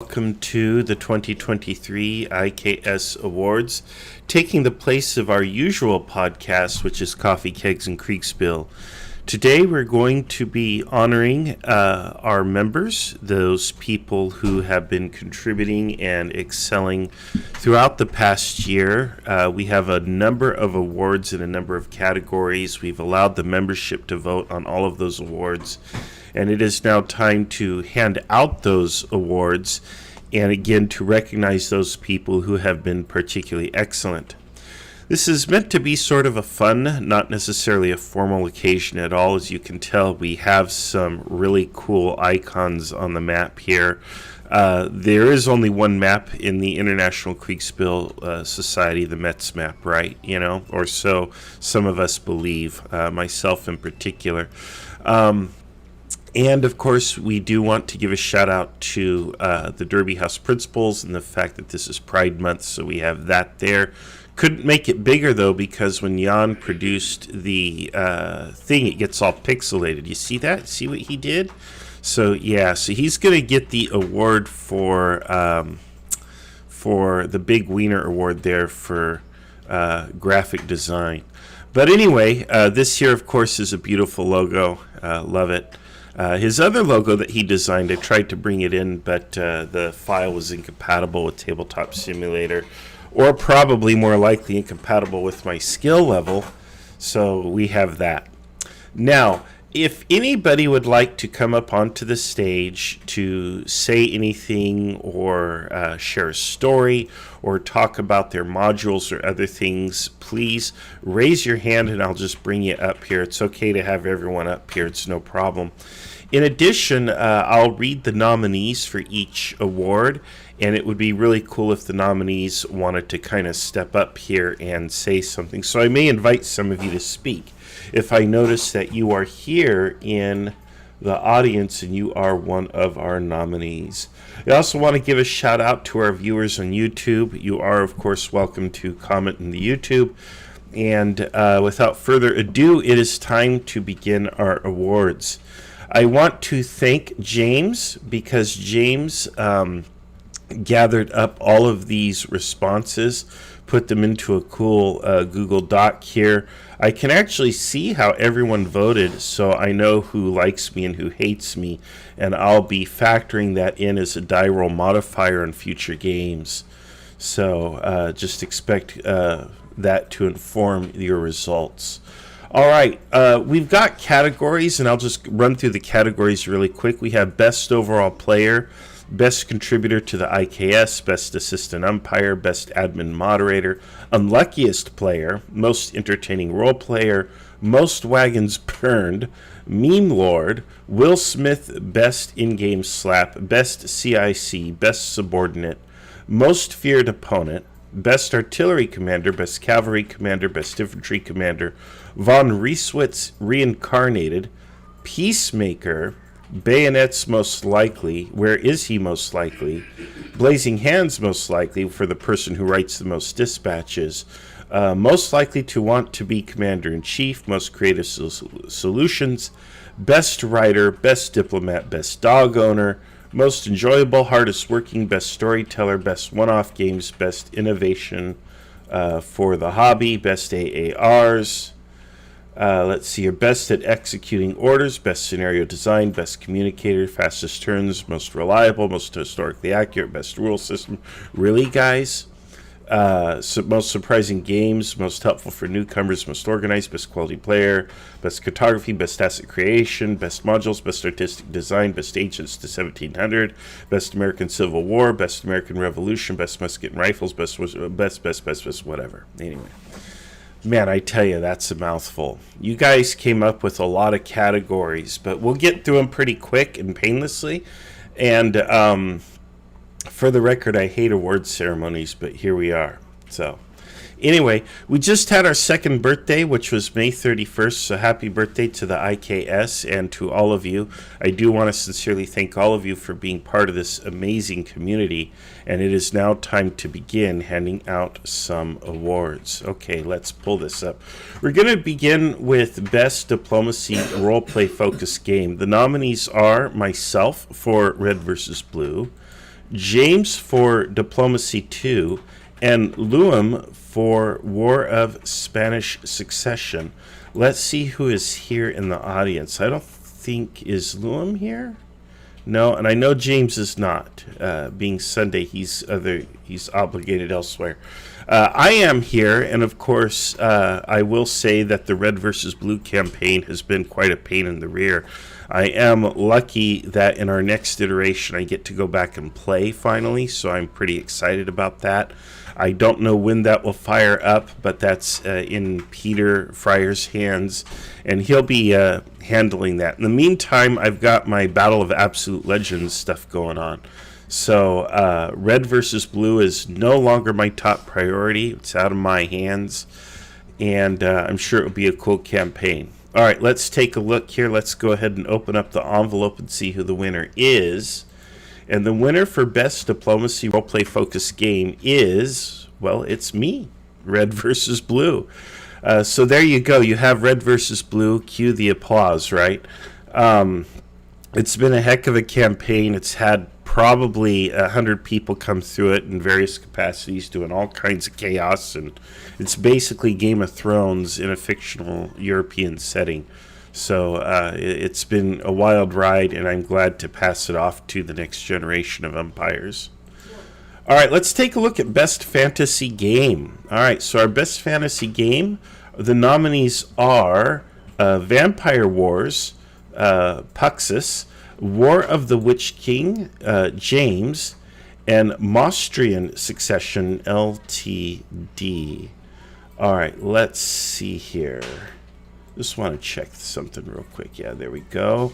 welcome to the 2023 IKS Awards, taking the place of our usual podcast, which is Coffee, Kegs, and Kriegsspiel. Today we're going to be honoring our members, those people who have been contributing and excelling throughout the past year. We have a number of awards in a number of categories. We've allowed the membership to vote on all of those awards, and it is now time to hand out those awards and again to recognize those people who have been particularly excellent. This is meant to be sort of a fun, not necessarily a formal occasion at all. As you can tell, we have some really cool icons on the map here. There is only one map in the International Kriegsspiel Society, the Metz map, right? You know, or so some of us believe, myself in particular. And, of course, we do want to give a shout-out to the Derby House principals and the fact that this is Pride Month, so we have that there. Couldn't make it bigger, though, because when Jan produced the thing, it gets all pixelated. You see that? See what he did? So, yeah, so he's going to get the award for the Big Wiener Award there for graphic design. But anyway, this here, of course, is a beautiful logo. Love it. His other logo that he designed, I tried to bring it in, but the file was incompatible with Tabletop Simulator, or probably more likely incompatible with my skill level, so we have that. Now, if anybody would like to come up onto the stage to say anything or share a story or talk about their modules or other things, please raise your hand and I'll just bring you up here. It's okay to have everyone up here. It's no problem. In addition, I'll read the nominees for each award, and it would be really cool if the nominees wanted to kind of step up here and say something. So I may invite some of you to speak. If I notice that you are here in the audience and you are one of our nominees. I also want to give a shout out to our viewers on YouTube. You are, of course, welcome to comment in the YouTube. And without further ado, it is time to begin our awards. I want to thank James because James gathered up all of these responses, put them into a cool Google Doc here. I can actually see how everyone voted, so I know who likes me and who hates me, and I'll be factoring that in as a die roll modifier in future games. So just expect that to inform your results. All right, we've got categories, and I'll just run through the categories really quick. We have Best Overall Player, Best Contributor to the IKS, Best Assistant Umpire, Best Admin Moderator, Unluckiest Player, Most Entertaining Role Player, Most Wagons Burned, Meme Lord, Will Smith Best In-Game Slap, Best CIC, Best Subordinate, Most Feared Opponent, Best Artillery Commander, Best Cavalry Commander, Best Infantry Commander, Von Rieswitz Reincarnated, Peacemaker, Bayonet's Most Likely, Where Is He Most Likely, Blazing Hands Most Likely for the person who writes the most dispatches, Most Likely to Want to be Commander-in-Chief, Most Creative Solutions, Best Writer, Best Diplomat, Best Dog Owner, Most Enjoyable, Hardest Working, Best Storyteller, Best One-Off Games, Best Innovation for the Hobby, Best AARs. Let's see here. Best at Executing Orders, Best Scenario Design, Best Communicator, Fastest Turns, Most Reliable, Most Historically Accurate, Best Rule System. Really, guys? Most Surprising Games, Most Helpful for Newcomers, Most Organized, Best Quality Player, Best Cartography, Best Asset Creation, Best Modules, Best Artistic Design, Best Agents to 1700, Best American Civil War, Best American Revolution, Best Musket and Rifles, Best whatever. Anyway. Man, I tell you, that's a mouthful. You guys came up with a lot of categories, but we'll get through them pretty quick and painlessly. And for the record, I hate award ceremonies, but here we are. So anyway, we just had our second birthday, which was May 31st, so happy birthday to the IKS and to all of you. I do want to sincerely thank all of you for being part of this amazing community, and it is now time to begin handing out some awards. Okay, let's pull this up. We're going to begin with Best Diplomacy Roleplay Focused Game. The nominees are myself for Red vs. Blue, James for Diplomacy 2, and Luam for War of Spanish Succession. Let's see who is here in the audience. I don't think, is Luam here? No, and I know James is not. Being Sunday, he's obligated elsewhere. I am here, and of course, I will say that the Red versus Blue campaign has been quite a pain in the rear. I am lucky that in our next iteration I get to go back and play finally, so I'm pretty excited about that. I don't know when that will fire up, but that's in Peter Fryer's hands, and he'll be handling that. In the meantime, I've got my Battle of Absolute Legends stuff going on. So Red versus Blue is no longer my top priority. It's out of my hands, and I'm sure it will be a cool campaign. All right, let's take a look here. Let's go ahead and open up the envelope and see who the winner is. And the winner for Best Diplomacy Roleplay Focused Game is, well, it's me, Red versus Blue. So there you go. You have Red versus Blue. Cue the applause, right? It's been a heck of a campaign. It's had probably 100 people come through it in various capacities, doing all kinds of chaos, and it's basically Game of Thrones in a fictional European setting. So it's been a wild ride, and I'm glad to pass it off to the next generation of umpires. All right, let's take a look at Best Fantasy Game. All right, so our Best Fantasy Game, the nominees are Vampire Wars, Puxus, War of the Witch King, James, and Mostrian Succession, LTD. All right, let's see here. Just want to check something real quick. Yeah, there we go.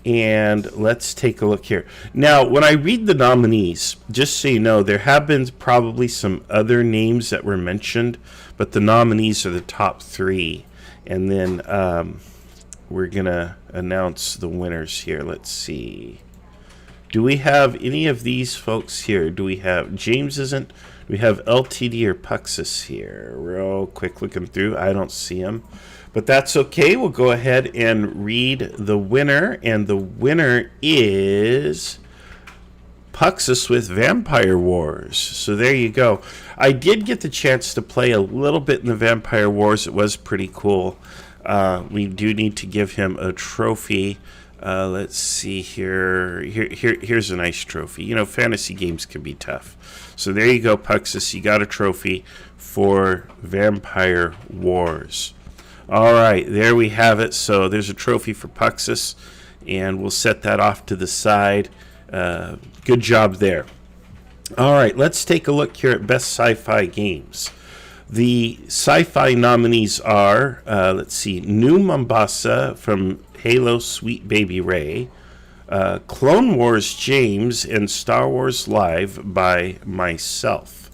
And let's take a look here. Now, when I read the nominees, just so you know, there have been probably some other names that were mentioned, but the nominees are the top three. And then we're going to announce the winners here. Let's see. Do we have any of these folks here? Do we have James isn't? Do we have LTD or Puxus here? Real quick looking through. I don't see him. But that's okay. We'll go ahead and read the winner. And the winner is Puxus with Vampire Wars. So there you go. I did get the chance to play a little bit in the Vampire Wars. It was pretty cool. We do need to give him a trophy. Let's see here. Here's a nice trophy. You know, fantasy games can be tough. So there you go, Puxus. You got a trophy for Vampire Wars. All right, there we have it. So there's a trophy for Puxus, and we'll set that off to the side. Good job there. All right, let's take a look here at Best Sci-Fi Games. The sci-fi nominees are, let's see, New Mombasa from Halo Sweet Baby Ray, Clone Wars James, and Star Wars Live by myself.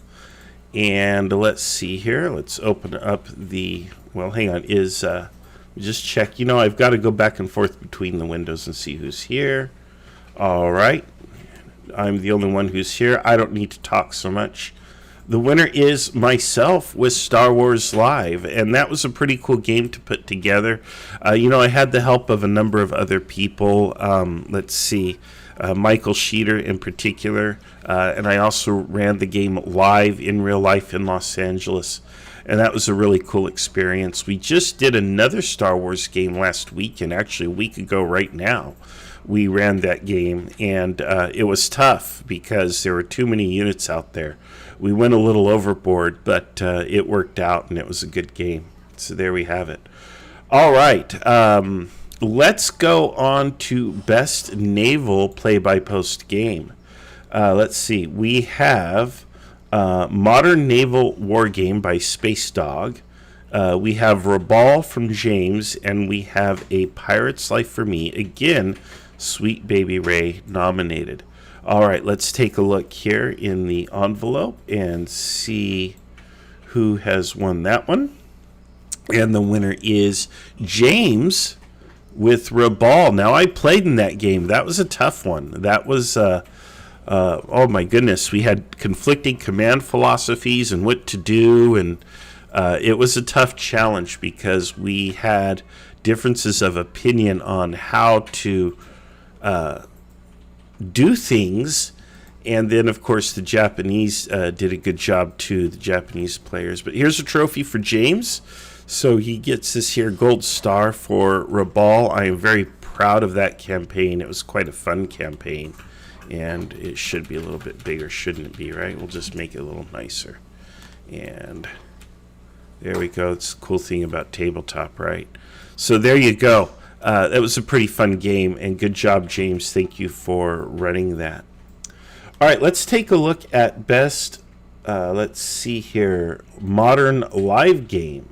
And let's see here. Let's open up the, well, hang on, just check. You know, I've got to go back and forth between the windows and see who's here. All right. I'm the only one who's here. I don't need to talk so much. The winner is myself with Star Wars Live, and that was a pretty cool game to put together. You know, I had the help of a number of other people. Let's see, Michael Sheeter in particular, and I also ran the game live in real life in Los Angeles, and that was a really cool experience. We just did another Star Wars game last weekend, actually a week ago right now. We ran that game, and it was tough because there were too many units out there. We went a little overboard, but it worked out, and it was a good game. So there we have it. All right, let's go on to Best Naval Play-by-Post Game. Let's see. We have Modern Naval War Game by Space Dog. We have Rabal from James, and we have A Pirate's Life for Me. Again, Sweet Baby Ray nominated. All right, let's take a look here in the envelope and see who has won that one. And the winner is James with Rabal. Now, I played in that game. That was a tough one. That was, oh my goodness, we had conflicting command philosophies and what to do. And it was a tough challenge because we had differences of opinion on how to do things, And then, of course, the Japanese did a good job too, the Japanese players. But here's a trophy for James. So he gets this here gold star for Rabal. I am very proud of that campaign. It was quite a fun campaign. And it should be a little bit bigger, shouldn't it be, right? We'll just make it a little nicer. And there we go. It's the cool thing about tabletop, right? So there you go. That was a pretty fun game, and good job, James. Thank you for running that. All right, let's take a look at best, let's see here, modern live game.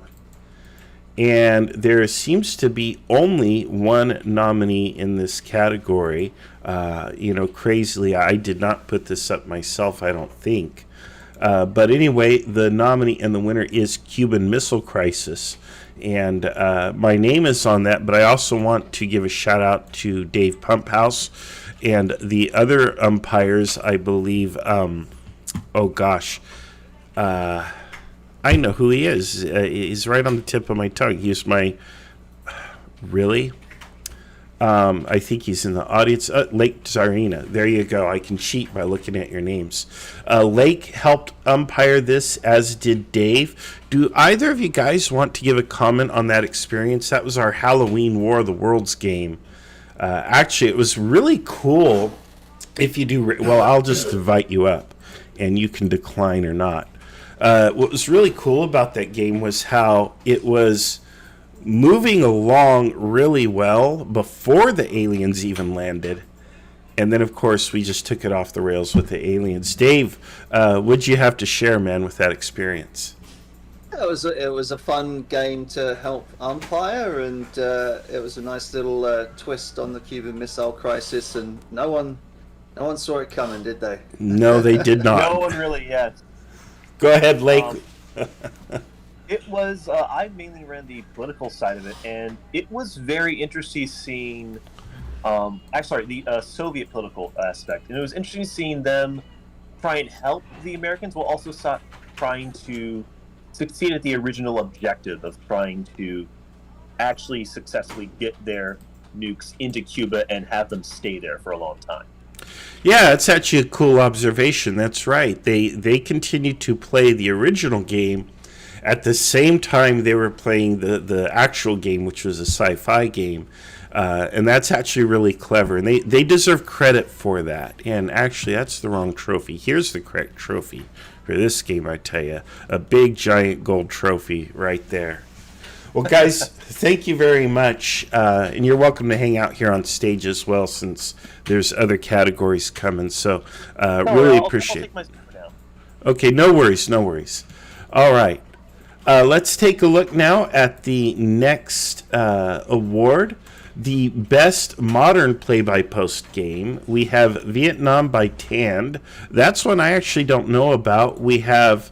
And there seems to be only one nominee in this category. Crazily, I did not put this up myself, I don't think. But anyway, the nominee and the winner is Cuban Missile Crisis. And my name is on that, but I also want to give a shout out to Dave Pumphouse and the other umpires, I believe. I know who he is. He's right on the tip of my tongue. He's my... Really? I think he's in the audience. Lake Czarina. There you go. I can cheat by looking at your names. Lake helped umpire this, as did Dave. Do either of you guys want to give a comment on that experience? That was our Halloween War of the Worlds game. Actually, it was really cool. If you do... Well, I'll just invite you up, and you can decline or not. What was really cool about that game was how it was moving along really well before the aliens even landed. And then, of course, we just took it off the rails with the aliens. Dave, what'd you have to share, man, with that experience? It was a fun game to help umpire, and it was a nice little twist on the Cuban Missile Crisis, and no one saw it coming, did they? No, they did not. No one really, yes. Go ahead, Lake. It was, I mainly ran the political side of it, and it was very interesting seeing, the Soviet political aspect. And it was interesting seeing them try and help the Americans while also trying to succeed at the original objective of trying to actually successfully get their nukes into Cuba and have them stay there for a long time. Yeah, it's actually a cool observation. That's right. They continued to play the original game at the same time they were playing the actual game, which was a sci-fi game. And that's actually really clever. And they deserve credit for that. And actually, that's the wrong trophy. Here's the correct trophy for this game, I tell you. A big, giant gold trophy right there. Well, guys, thank you very much. And you're welcome to hang out here on stage as well, since there's other categories coming. So really appreciate it. I'll take my seat for now. Okay, no worries. All right. Let's take a look now at the next award. The Best Modern Play-by-Post Game. We have Vietnam by Tand. That's one I actually don't know about. We have...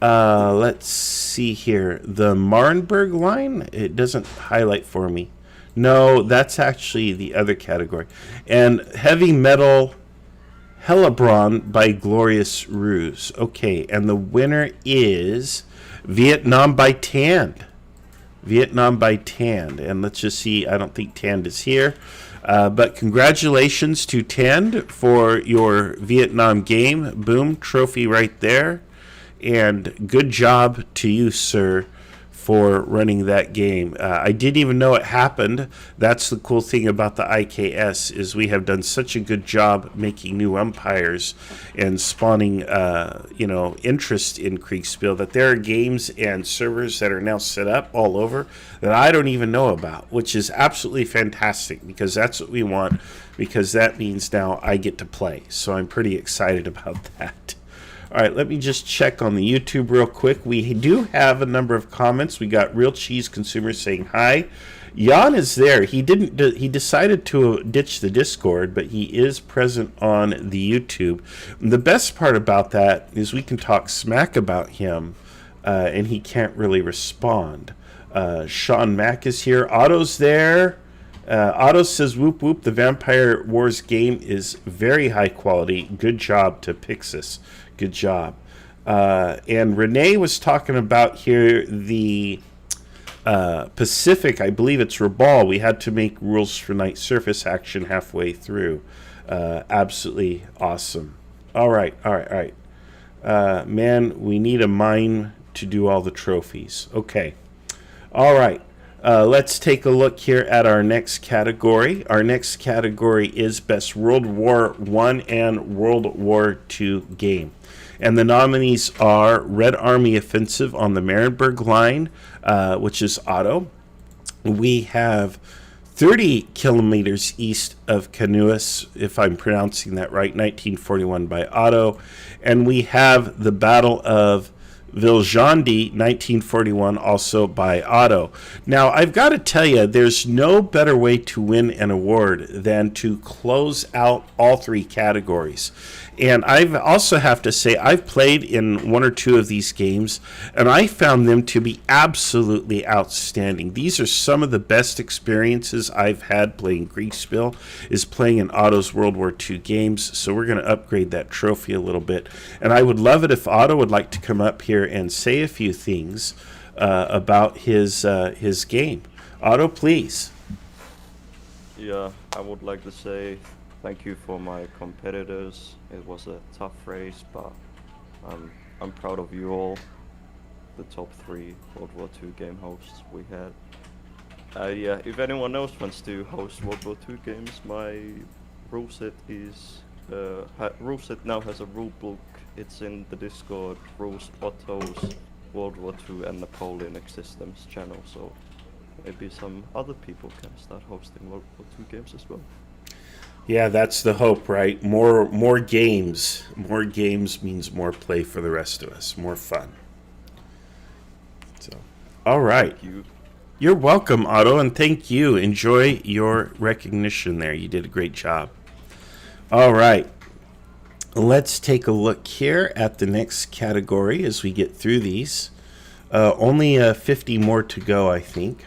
let's see here. The Marnberg line? It doesn't highlight for me. No, that's actually the other category. And Heavy Metal Hellebron by Glorious Ruse. Okay, and the winner is Vietnam by Tand. Vietnam by Tand. And let's just see. I don't think Tand is here. But congratulations to Tand for your Vietnam game. Boom, trophy right there. And good job to you, sir, for running that game. I didn't even know it happened. That's the cool thing about the IKS, is we have done such a good job making new umpires and spawning, interest in Kriegsspiel, that there are games and servers that are now set up all over that I don't even know about, which is absolutely fantastic, because that's what we want, because that means now I get to play. So I'm pretty excited about that. All right, let me just check on the YouTube real quick. We do have a number of comments. We got Real Cheese Consumer saying hi. Jan is there. He decided to ditch the Discord, but he is present on the YouTube. And the best part about that is we can talk smack about him, and he can't really respond. Sean Mack is here. Otto's there. Otto says, whoop whoop, the Vampire Wars game is very high quality. Good job to Pixis. Good job. And Renee was talking about here the Pacific, I believe it's Rabal. We had to make rules for night surface action halfway through. Absolutely awesome. All right. Man, we need a mine to do all the trophies. Okay. All right. Let's take a look here at our next category. Our next category is Best World War I and World War II Game. And the nominees are Red Army Offensive on the Marienburg Line, which is Otto. We have 30 kilometers east of Canuus, if I'm pronouncing that right, 1941 by Otto. And we have the Battle of Viljandi, 1941, also by Otto. Now, I've got to tell you, there's no better way to win an award than to close out all three categories. And I also have to say, I've played in one or two of these games, and I found them to be absolutely outstanding. These are some of the best experiences I've had playing Kriegsspiel, is playing in Otto's World War II games. So we're going to upgrade that trophy a little bit. And I would love it if Otto would like to come up here and say a few things about his game. Otto, please. Yeah, I would like to say thank you for my competitors. It was a tough race, but I'm proud of you all, the top 3 World War II game hosts we had. Yeah, if anyone else wants to host World War II games, my rule set is rule set now has a rule book. It's in the Discord Rules Otto's World War II and Napoleonic Systems channel, so maybe some other people can start hosting World War II games as well. Yeah, that's the hope, right? More games. More games means more play for the rest of us. More fun. So, all right. Thank you. You're welcome, Otto, and thank you. Enjoy your recognition there. You did a great job. All right. Let's take a look here at the next category as we get through these. Only 50 more to go, I think.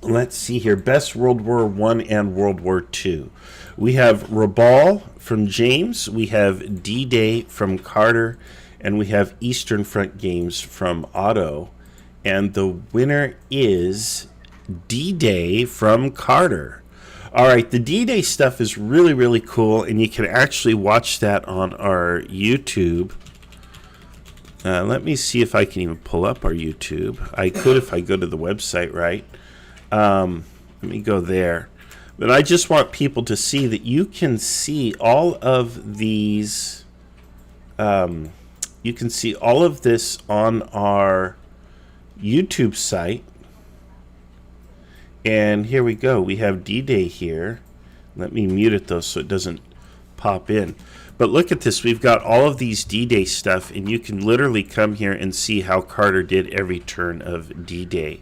Let's see here. Best World War I and World War II. We have Rabaul from James. We have D-Day from Carter. And we have Eastern Front Games from Otto. And the winner is D-Day from Carter. All right, the D-Day stuff is really, really cool. And you can actually watch that on our YouTube. Let me see if I can even pull up our YouTube. I could if I go to the website, right? Let me go there. But I just want people to see that you can see all of these. You can see all of this on our YouTube site. And here we go. We have D-Day here. Let me mute it though so it doesn't pop in. But look at this. We've got all of these D-Day stuff, and you can literally come here and see how Carter did every turn of D-Day.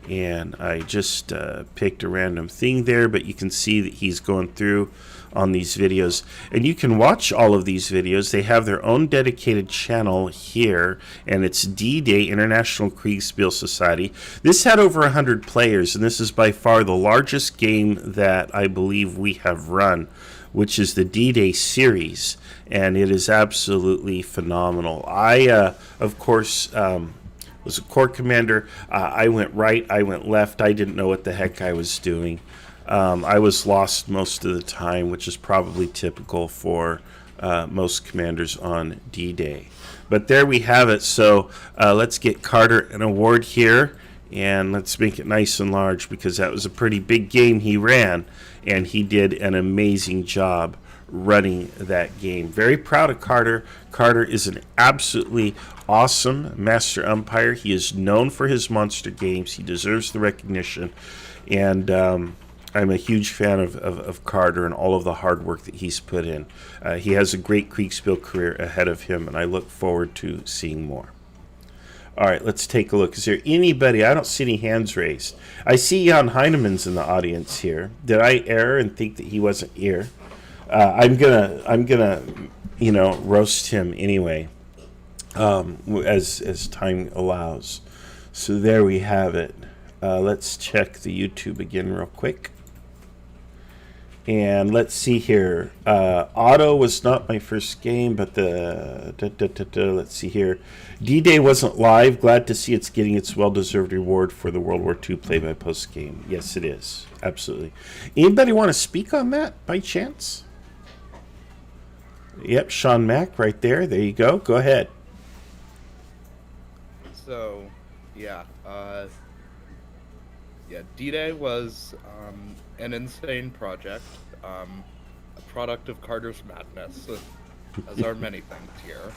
And I just picked a random thing there, but you can see that he's going through on these videos. And you can watch all of these videos. They have their own dedicated channel here, and it's D-Day International Kriegsspiel Society. This had over 100 players, and this is by far the largest game that I believe we have run, which is the D-Day series, and it is absolutely phenomenal. I, of course, was a corps commander. I went right, I went left. I didn't know what the heck I was doing. I was lost most of the time, which is probably typical for most commanders on D-Day. But there we have it. So let's get Carter an award here, and let's make it nice and large because that was a pretty big game he ran, and he did an amazing job running that game. Very proud of Carter. Carter is an absolutely awesome master umpire. He is known for his monster games. He deserves the recognition, and I'm a huge fan of Carter and all of the hard work that he's put in. He has a great Kriegsspiel career ahead of him, and I look forward to seeing more. All right, let's take a look. Is there anybody? I don't see any hands raised. I see Jan Heinemann's in the audience here. Did I err and think that he wasn't here? I'm gonna, roast him anyway, as time allows. So there we have it. Let's check the YouTube again real quick. And let's see here. Otto was not my first game, but let's see here. D-Day wasn't live. Glad to see it's getting its well-deserved reward for the World War II play-by-post game. Yes, it is. Absolutely. Anybody want to speak on that by chance? Yep, Sean Mack right there. There you go. Go ahead. So, yeah, D-Day was an insane project, a product of Carter's madness, as are many things here.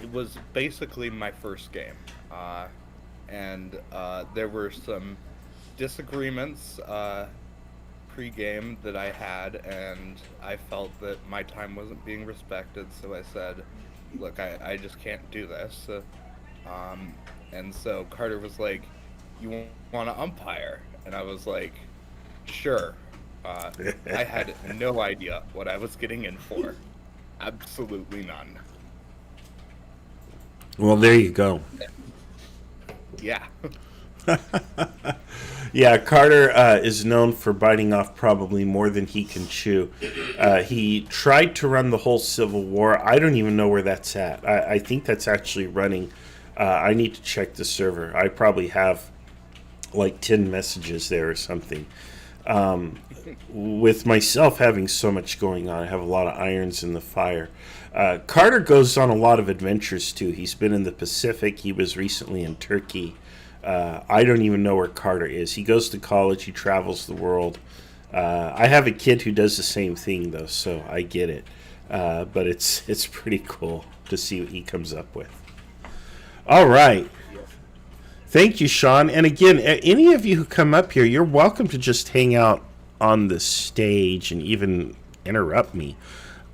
It was basically my first game, and there were some disagreements pre-game that I had, and I felt that my time wasn't being respected, so I said, look, I just can't do this. And so Carter was like, you want to umpire? And I was like, sure. I had no idea what I was getting in for. Absolutely none. Well, there you go. Yeah. Yeah, Carter is known for biting off probably more than he can chew. He tried to run the whole Civil War. I don't even know where that's at. I think that's actually running. I need to check the server. I probably have like 10 messages there or something. With myself having so much going on, I have a lot of irons in the fire. Carter goes on a lot of adventures too. He's been in the Pacific. He was recently in Turkey. I don't even know where Carter is. He goes to college. He travels the world. I have a kid who does the same thing, though, so I get it. But it's pretty cool to see what he comes up with. All right. Thank you, Sean. And again, any of you who come up here, you're welcome to just hang out on the stage and even interrupt me.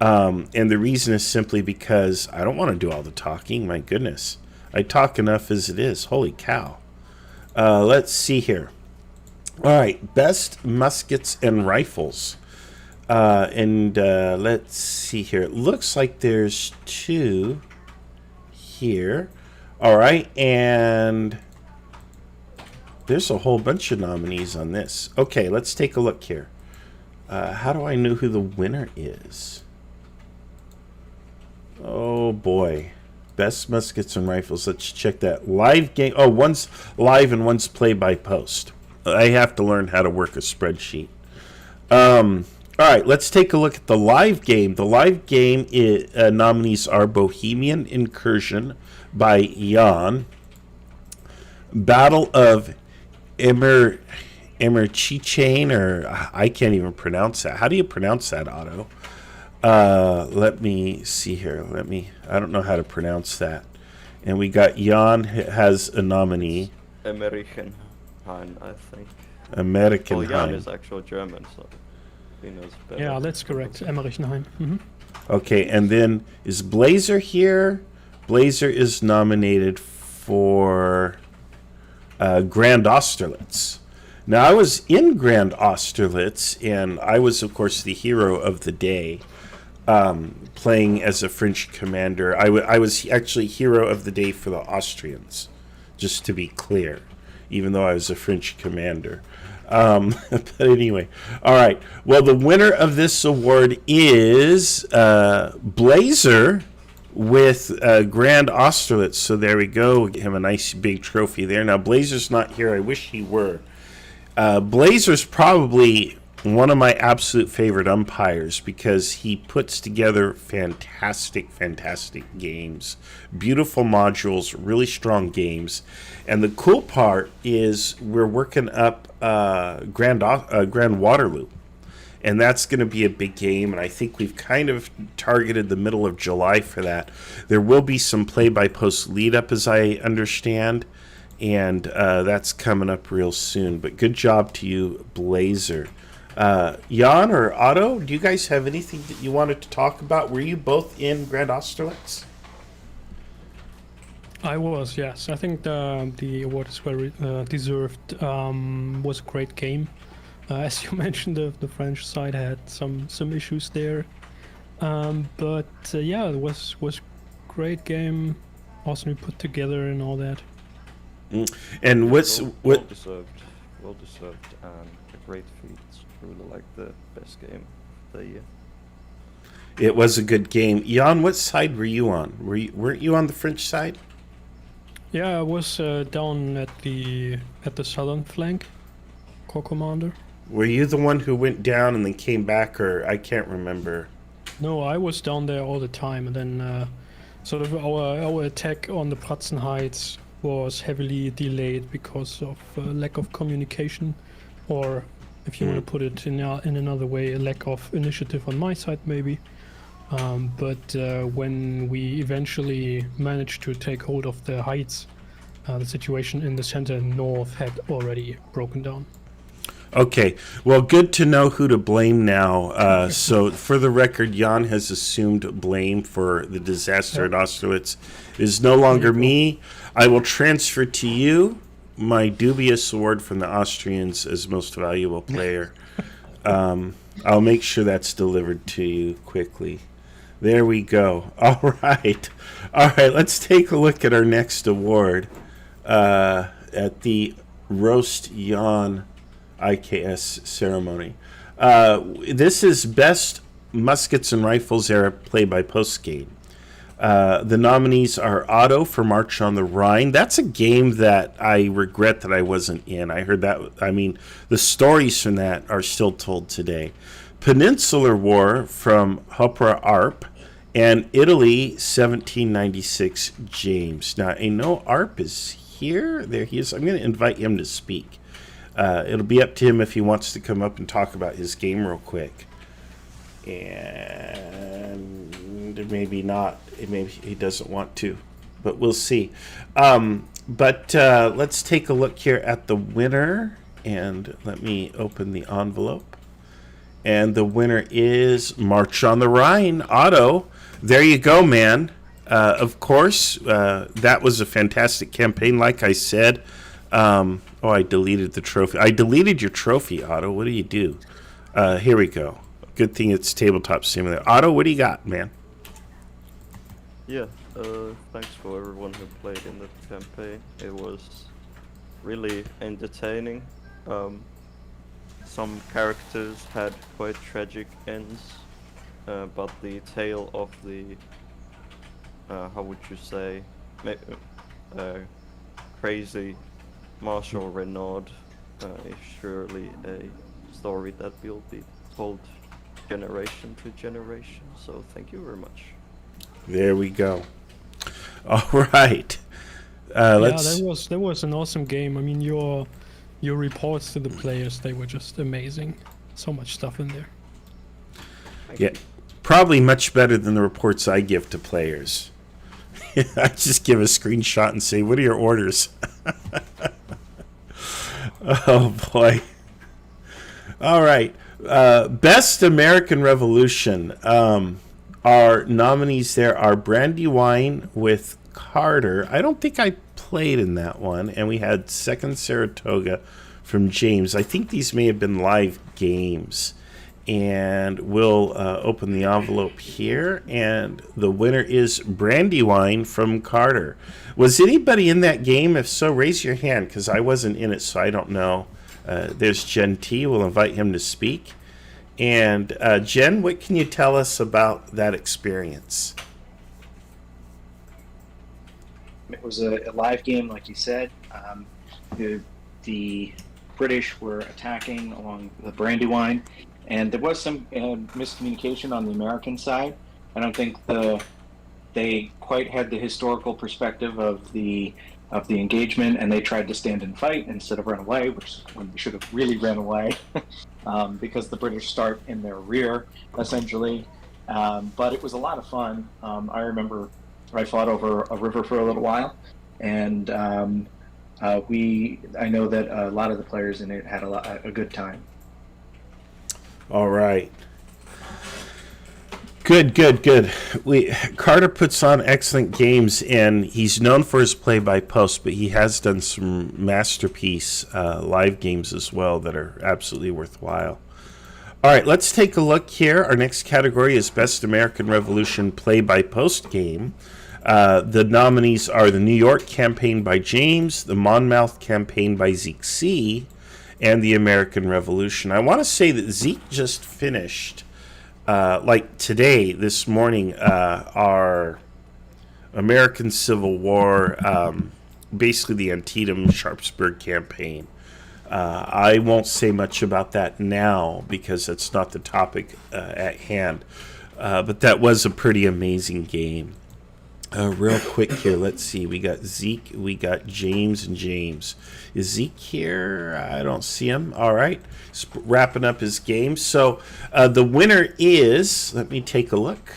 And the reason is simply because I don't want to do all the talking. My goodness. I talk enough as it is. Holy cow. Let's see here. All right, best muskets and rifles. Let's see here. It looks like there's 2 here. All right, and there's a whole bunch of nominees on this. Okay, let's take a look here. How do I know who the winner is? Oh, boy. Best muskets and rifles. Let's check that. Live game. Oh, one's live and one's play by post. I have to learn how to work a spreadsheet. All right, let's take a look at the live game. The live game nominees are Bohemian Incursion by Jan, Battle of Emerchichain, or I can't even pronounce that. How do you pronounce that, Otto? Let me see here. I don't know how to pronounce that. And we got Jan has a nominee. American Hein, I think. American Well, Jan Hein. is actual German, so he knows better. Yeah, that's correct. Emmerichenheim. Mm-hmm. Okay, and then is Blazer here? Blazer is nominated for Grand Austerlitz. Now, I was in Grand Austerlitz, and I was, of course, the hero of the day, playing as a French commander. I was actually hero of the day for the Austrians, just to be clear, even though I was a French commander. But anyway, all right. Well, the winner of this award is Blazer with Grand Austerlitz. So there we go. We get him a nice big trophy there. Now, Blazer's not here. I wish he were. Blazer's probably one of my absolute favorite umpires because he puts together fantastic games, beautiful modules, really strong games. And the cool part is we're working up Grand Waterloo, and that's going to be a big game, and I think we've kind of targeted the middle of July for that. There will be some play-by-post lead-up, as I understand, and that's coming up real soon. But good job to you, Blazer. Jan or Otto, do you guys have anything that you wanted to talk about? Were you both in Grand Austerlitz? I was, yes. I think the award is well deserved. Was a great game. As you mentioned, the French side had some issues there. But yeah, it was great game. Awesomely put together and all that. And Well deserved, and a great feat. Really like the best game of the year. It was a good game. Jan, what side were you on? Weren't you on the French side? Yeah, I was down at the southern flank, Corps Commander. Were you the one who went down and then came back, or I can't remember? No, I was down there all the time, and then sort of our attack on the Pratzen Heights was heavily delayed because of lack of communication, or if you want to put it in another way, a lack of initiative on my side maybe. But when we eventually managed to take hold of the heights, the situation in the center and north had already broken down. Okay, well, good to know who to blame now. So, for the record, Jan has assumed blame for the disaster at Austerlitz. It is no longer me. I will transfer to you my dubious award from the Austrians as most valuable player. I'll make sure that's delivered to you quickly. There we go. All right. Let's take a look at our next award at the Roast Jan IKS ceremony. This is Best Muskets and Rifles Era Play-by-Post game. The nominees are Otto for March on the Rhine. That's a game that I regret that I wasn't in. I heard that. I mean, the stories from that are still told today. Peninsular War from Hopra Arp, and Italy 1796 James. Now, I know Arp is here. There he is. I'm going to invite him to speak. It'll be up to him if he wants to come up and talk about his game real quick. And maybe not. Maybe he doesn't want to, but we'll see. But let's take a look here at the winner, and let me open the envelope. And the winner is March on the Rhine, Otto. There you go, man. Of course, that was a fantastic campaign, like I said. I deleted the trophy. I deleted your trophy, Otto. What do you do? Here we go. Good thing it's Tabletop Simulator. Otto, what do you got, man? Yeah, thanks for everyone who played in the campaign. It was really entertaining. Some characters had quite tragic ends, but the tale of the, how would you say, crazy Marshal Renaud is surely a story that will be told generation to generation. So thank you very much. There we go. All right. Let's. Yeah, that was an awesome game. I mean, your reports to the players, they were just amazing. So much stuff in there. Yeah, probably much better than the reports I give to players. I just give a screenshot and say, "What are your orders?" Oh boy. All right. Best American Revolution. Our nominees there are Brandywine with Carter. I don't think I played in that one. And we had Second Saratoga from James. I think these may have been live games. And we'll open the envelope here. And the winner is Brandywine from Carter. Was anybody in that game? If so, raise your hand, because I wasn't in it, so I don't know. There's Jen T. We'll invite him to speak. And Jen, what can you tell us about that experience? It was a live game, like you said. The British were attacking along the Brandywine, and there was some miscommunication on the American side. I don't think they quite had the historical perspective of the engagement, and they tried to stand and fight instead of run away, which when they should have really ran away, because the British start in their rear, essentially. But it was a lot of fun. I remember I fought over a river for a little while, and I know that a lot of the players in it had a good time. All right. Good. Carter puts on excellent games, and he's known for his play-by-post, but he has done some masterpiece live games as well that are absolutely worthwhile. All right, let's take a look here. Our next category is Best American Revolution Play-by-Post Game. The nominees are the New York campaign by James, the Monmouth campaign by Zeke C., and the American Revolution. I want to say that Zeke just finished, like today, this morning, our American Civil War, basically the Antietam-Sharpsburg campaign. I won't say much about that now because that's not the topic at hand. But that was a pretty amazing game. Real quick here, let's see. We got Zeke, we got James, and James. Is Zeke here? I don't see him. All right. He's wrapping up his game. So the winner is, let me take a look.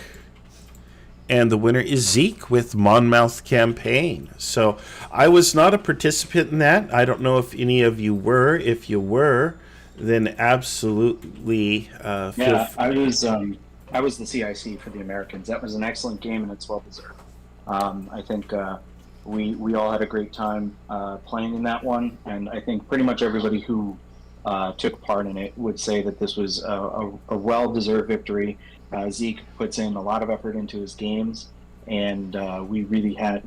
And the winner is Zeke with Monmouth Campaign. So I was not a participant in that. I don't know if any of you were. If you were, then absolutely Yeah, I was the CIC for the Americans. That was an excellent game, and it's well deserved. I think we all had a great time playing in that one, and I think pretty much everybody who took part in it would say that this was a well-deserved victory. Zeke puts in a lot of effort into his games, and we really had.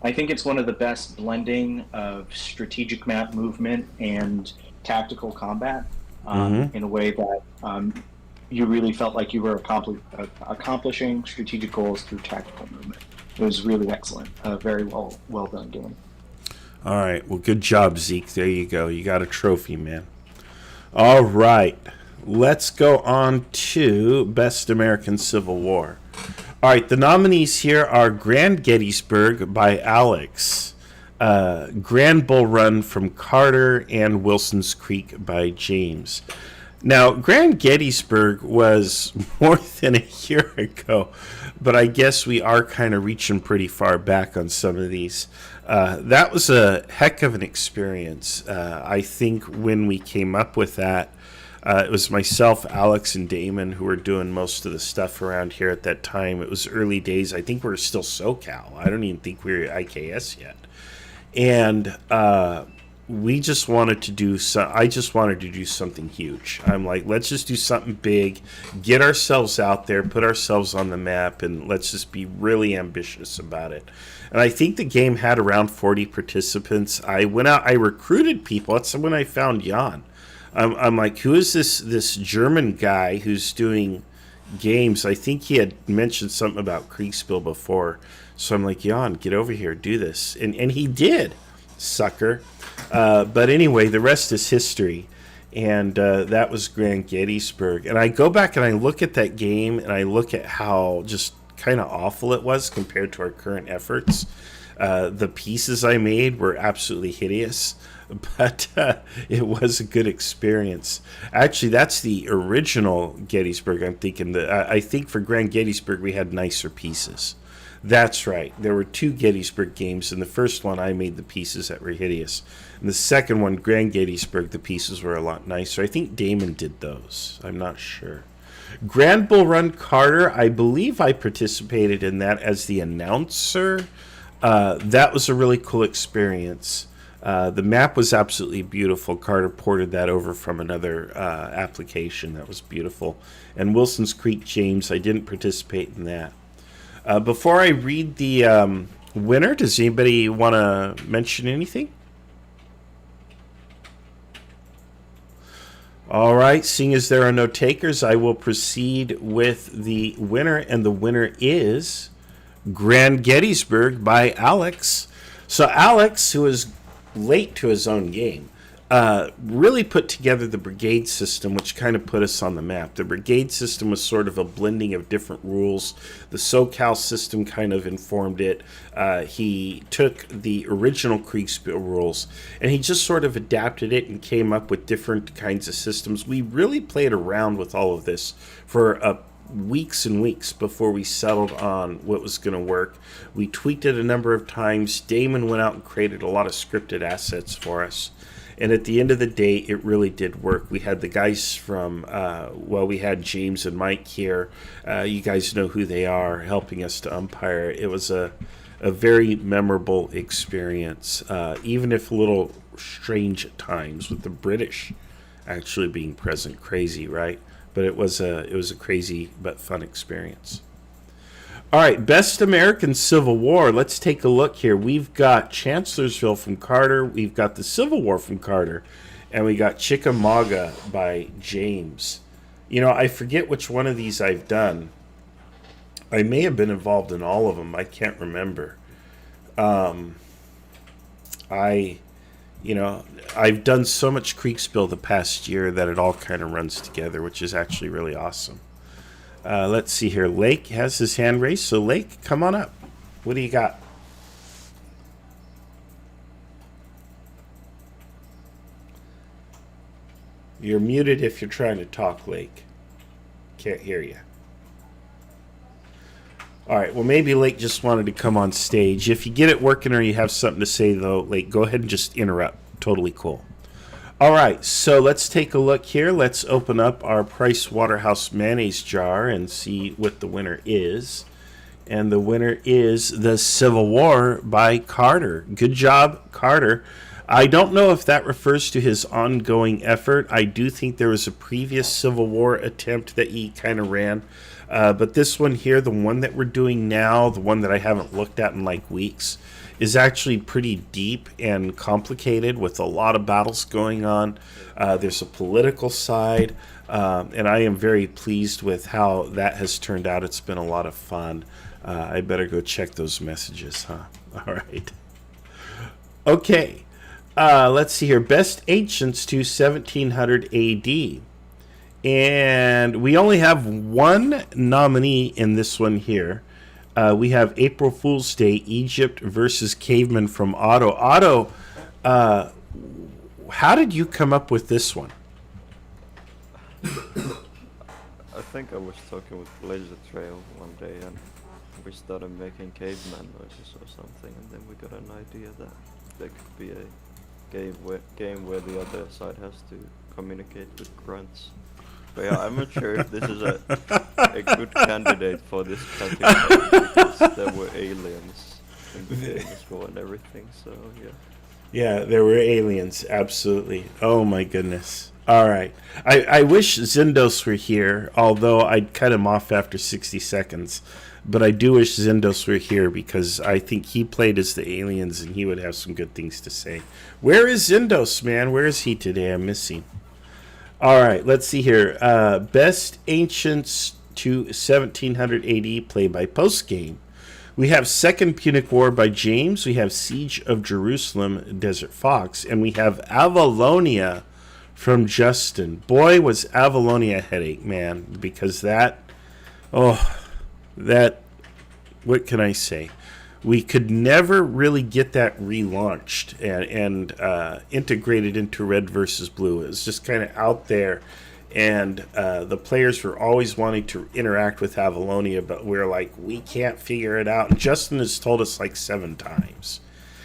I think it's one of the best blending of strategic map movement and tactical combat in a way that you really felt like you were accomplishing strategic goals through tactical movement. It was really excellent. A very well done game. All right. Well, good job, Zeke. There you go. You got a trophy, man. All right. Let's go on to Best American Civil War. All right. The nominees here are Grand Gettysburg by Alex, Grand Bull Run from Carter, and Wilson's Creek by James. Now, Grand Gettysburg was more than a year ago, but I guess we are kind of reaching pretty far back on some of these. That was a heck of an experience. I think when we came up with that, it was myself, Alex, and Damon who were doing most of the stuff around here at that time. It was early days. I think we were still SoCal. I don't even think we were IKS yet. And we just wanted to do I just wanted to do something huge. I'm like, let's just do something big, get ourselves out there, put ourselves on the map, and let's just be really ambitious about it. And I think the game had around 40 participants. I went out, I recruited people. That's when I found Jan. I'm like, who is this German guy who's doing games? I think he had mentioned something about Kriegsspiel before. So I'm like, Jan, get over here, do this. And he did, sucker. But anyway, the rest is history, and that was Grand Gettysburg. And I go back and I look at that game, and I look at how just kind of awful it was compared to our current efforts. The pieces I made were absolutely hideous, but it was a good experience. Actually, that's the original Gettysburg. I'm thinking I think for Grand Gettysburg we had nicer pieces. That's right. There were 2 Gettysburg games. In the first one, I made the pieces that were hideous. In the second one, Grand Gettysburg, the pieces were a lot nicer. I think Damon did those. I'm not sure. Grand Bull Run Carter, I believe I participated in that as the announcer. That was a really cool experience. The map was absolutely beautiful. Carter ported that over from another application. That was beautiful. And Wilson's Creek, James, I didn't participate in that. Before I read the winner, does anybody want to mention anything? All right, seeing as there are no takers, I will proceed with the winner, and the winner is Grand Gettysburg by Alex. So Alex, who is late to his own game, really put together the brigade system, which kind of put us on the map. The brigade system was sort of a blending of different rules. The SoCal system kind of informed it. He took the original Kriegsspiel rules, and he just sort of adapted it and came up with different kinds of systems. We really played around with all of this for weeks and weeks before we settled on what was going to work. We tweaked it a number of times. Damon went out and created a lot of scripted assets for us. And at the end of the day, it really did work. We had the guys from, we had James and Mike here. You guys know who they are, helping us to umpire. It was a very memorable experience, even if a little strange at times with the British actually being present. Crazy, right? But it was a crazy but fun experience. All right, Best American Civil War. Let's take a look here. We've got Chancellorsville from Carter. We've got the Civil War from Carter. And we got Chickamauga by James. You know, I forget which one of these I've done. I may have been involved in all of them. I can't remember. I've done so much Kriegsspiel the past year that it all kind of runs together, which is actually really awesome. Let's see here. Lake has his hand raised. So, Lake, come on up. What do you got? You're muted if you're trying to talk, Lake. Can't hear you. All right, well, maybe Lake just wanted to come on stage. If you get it working or you have something to say, though, Lake, go ahead and just interrupt. Totally cool. All right, so let's take a look here. Let's open up our Price Waterhouse mayonnaise jar and see what the winner is. And the winner is The Civil War by Carter. Good job, Carter. I don't know if that refers to his ongoing effort. I do think there was a previous Civil War attempt that he kind of ran. But this one here, the one that we're doing now, the one that I haven't looked at in like weeks, is actually pretty deep and complicated with a lot of battles going on. There's a political side, and I am very pleased with how that has turned out. It's been a lot of fun. I better go check those messages, huh? All right. Okay. Let's see here. Best Ancients to 1700 AD. And we only have one nominee in this one here. We have April Fool's Day, Egypt versus Caveman from Otto. Otto, how did you come up with this one? I think I was talking with Blazer Trail one day and we started making caveman noises or something, and then we got an idea that there could be a game where the other side has to communicate with grunts. But yeah, I'm not sure if this is a good candidate for this category because there were aliens in the game as well and everything, so yeah. Yeah, there were aliens, absolutely. Oh my goodness. All right. I wish Zindos were here, although I'd cut him off after 60 seconds. But I do wish Zindos were here because I think he played as the aliens and he would have some good things to say. Where is Zindos, man? Where is he today? I'm missing. All right, let's see here. Best Ancients to 1700 AD play by postgame. We have Second Punic War by James. We have Siege of Jerusalem, Desert Fox. And we have Avalonia from Justin. Boy, was Avalonia a headache, man. Because that, what can I say? We could never really get that relaunched and integrated into Red versus Blue. It was just kind of out there. And the players were always wanting to interact with Avalonia, but we're like, we can't figure it out. And Justin has told us like 7 times.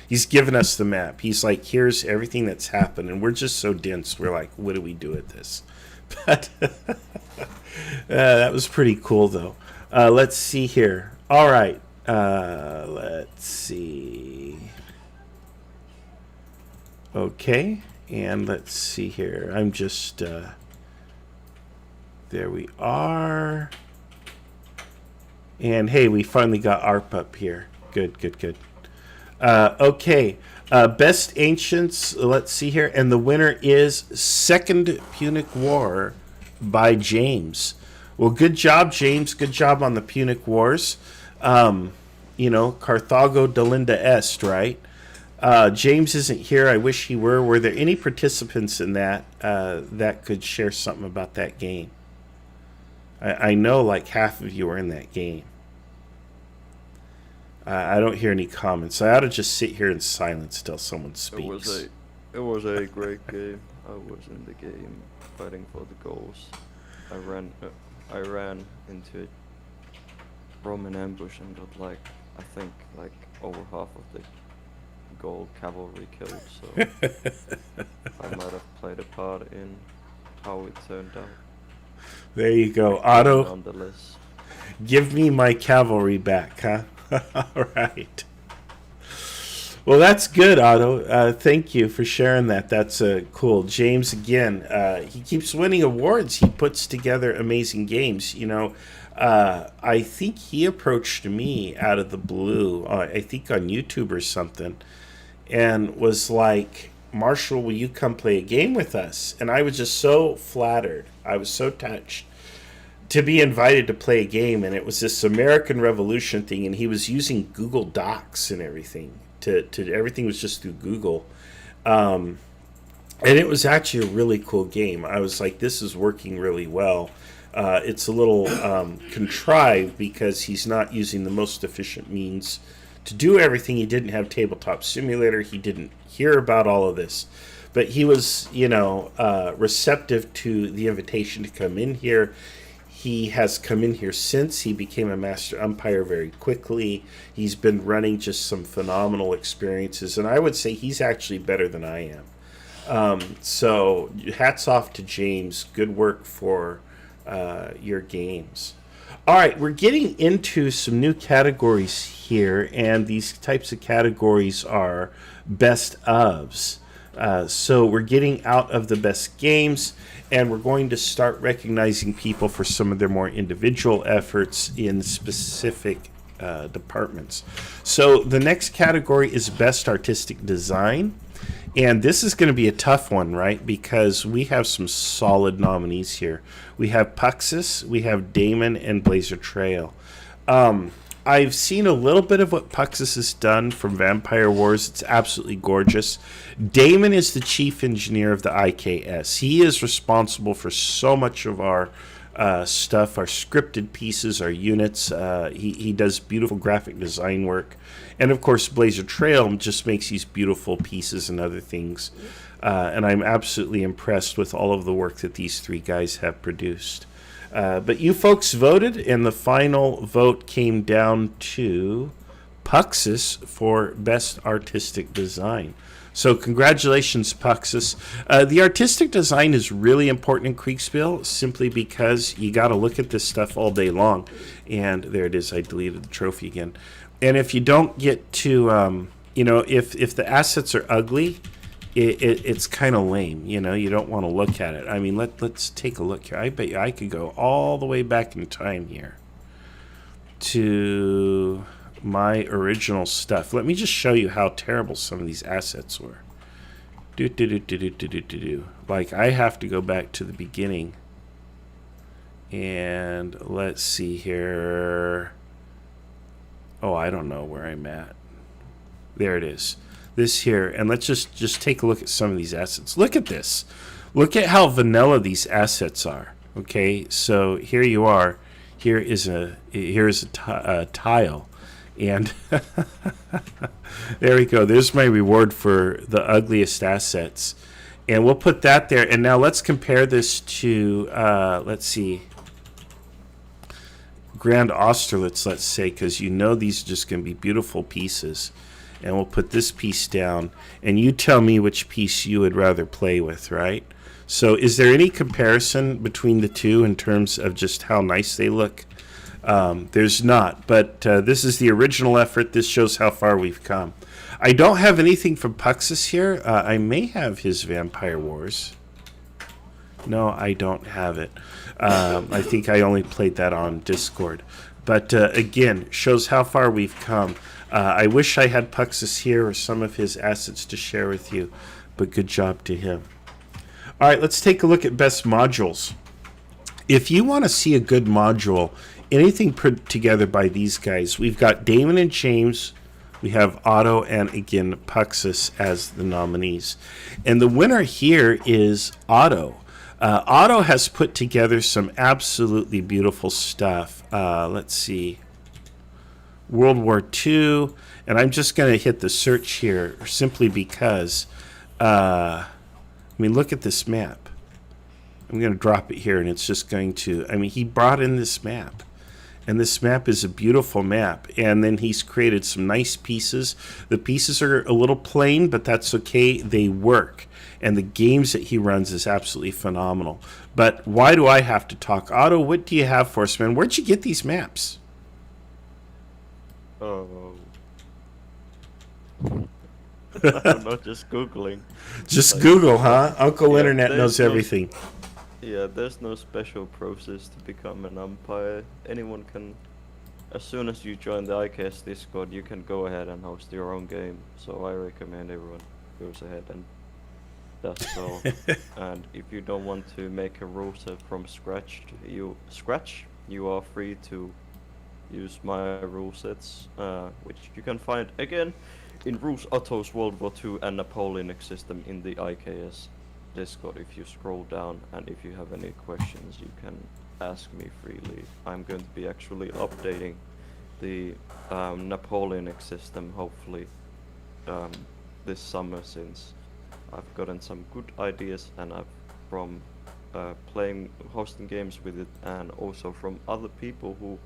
He's given us the map. He's like, here's everything that's happened. And we're just so dense. We're like, what do we do with this? But that was pretty cool, though. Let's see here. All right. Let's see. Okay. And let's see here. I'm just... there we are. And hey, we finally got ARP up here. Good. Okay. Best Ancients, let's see here. And the winner is Second Punic War by James. Well, good job, James. Good job on the Punic Wars. Carthago Delinda Est, right? James isn't here. I wish he were. Were there any participants in that that could share something about that game? I know like half of you were in that game. I don't hear any comments. I ought to just sit here in silence till someone speaks. It was a great game. I was in the game fighting for the goals. I ran into a Roman ambush and got like over half of the gold cavalry killed. So I might have played a part in how it turned out. There you go, Otto. On the list. Give me my cavalry back, huh? All right. Well, that's good, Otto. Thank you for sharing that. That's cool. James, again, he keeps winning awards. He puts together amazing games. I think he approached me out of the blue, I think on YouTube or something, and was like, Marshall, will you come play a game with us? And I was just so flattered. I was so touched to be invited to play a game, and it was this American Revolution thing, and he was using Google Docs and everything. To everything was just through Google. And it was actually a really cool game. I was like, this is working really well. It's a little contrived because he's not using the most efficient means to do everything. He didn't have Tabletop Simulator. He didn't hear about all of this. But he was, receptive to the invitation to come in here. He has come in here since. He became a master umpire very quickly. He's been running just some phenomenal experiences. And I would say he's actually better than I am. So hats off to James. Good work for your games. All right, we're getting into some new categories here, and these types of categories are best ofs. So we're getting out of the best games, and we're going to start recognizing people for some of their more individual efforts in specific departments. So the next category is best artistic design. And this is going to be a tough one, right? Because we have some solid nominees here. We have Puxus, we have Damon, and Blazer Trail. I've seen a little bit of what Puxus has done from Vampire Wars. It's absolutely gorgeous. Damon is the chief engineer of the IKS. He is responsible for so much of our stuff, our scripted pieces, our units. He does beautiful graphic design work. And of course, Blazer Trail just makes these beautiful pieces and other things. And I'm absolutely impressed with all of the work that these three guys have produced. But you folks voted, and the final vote came down to Puxus for Best Artistic Design. So congratulations, Puxus. The artistic design is really important in Kriegsspiel simply because you got to look at this stuff all day long. And there it is. I deleted the trophy again. And if you don't get to, if the assets are ugly, it's kind of lame. You don't want to look at it. I mean, let's take a look here. I bet you I could go all the way back in time here to my original stuff. Let me just show you how terrible some of these assets were. Like, I have to go back to the beginning. And let's see here. Oh, I don't know where I'm at. There it is. This here. And let's just take a look at some of these assets. Look at this. Look at how vanilla these assets are. Okay, so here you are. Here's a tile. And there we go. There's my reward for the ugliest assets. And we'll put that there. And now let's compare this to, let's see, Grand Austerlitz, let's say, because these are just going to be beautiful pieces. And we'll put this piece down. And you tell me which piece you would rather play with, right? So is there any comparison between the two in terms of just how nice they look? There's not, but this is the original effort. This shows how far we've come. I don't have anything from Puxus here. I may have his Vampire Wars. No, I don't have it. I think I only played that on Discord. But again, shows how far we've come. I wish I had Puxus here or some of his assets to share with you, but good job to him. All right, let's take a look at best modules. If you want to see a good module, anything put together by these guys, we've got Damon and James, we have Otto, and again, Puxus as the nominees. And the winner here is Otto. Otto has put together some absolutely beautiful stuff. Let's see. World War II. And I'm just going to hit the search here simply because, look at this map. I'm going to drop it here, and it's just going to, he brought in this map. And this map is a beautiful map. And then he's created some nice pieces. The pieces are a little plain, but that's okay. They work. And the games that he runs is absolutely phenomenal. But why do I have to talk? Otto, what do you have for us, man? Where'd you get these maps? Oh. I'm not just Googling. Just Google, huh? Uncle Yeah, Internet knows there's no- everything. Yeah, there's no special process to become an umpire. Anyone can, as soon as you join the IKS Discord, you can go ahead and host your own game. So I recommend everyone goes ahead and does so. And if you don't want to make a rule set from scratch, you are free to use my rule sets, which you can find again in Rules Otto's World War II and Napoleonic system in the IKS Discord if you scroll down, and if you have any questions you can ask me freely. I'm going to be actually updating the Napoleonic system, hopefully, this summer, since I've gotten some good ideas, and I've from hosting games with it, and also from other people who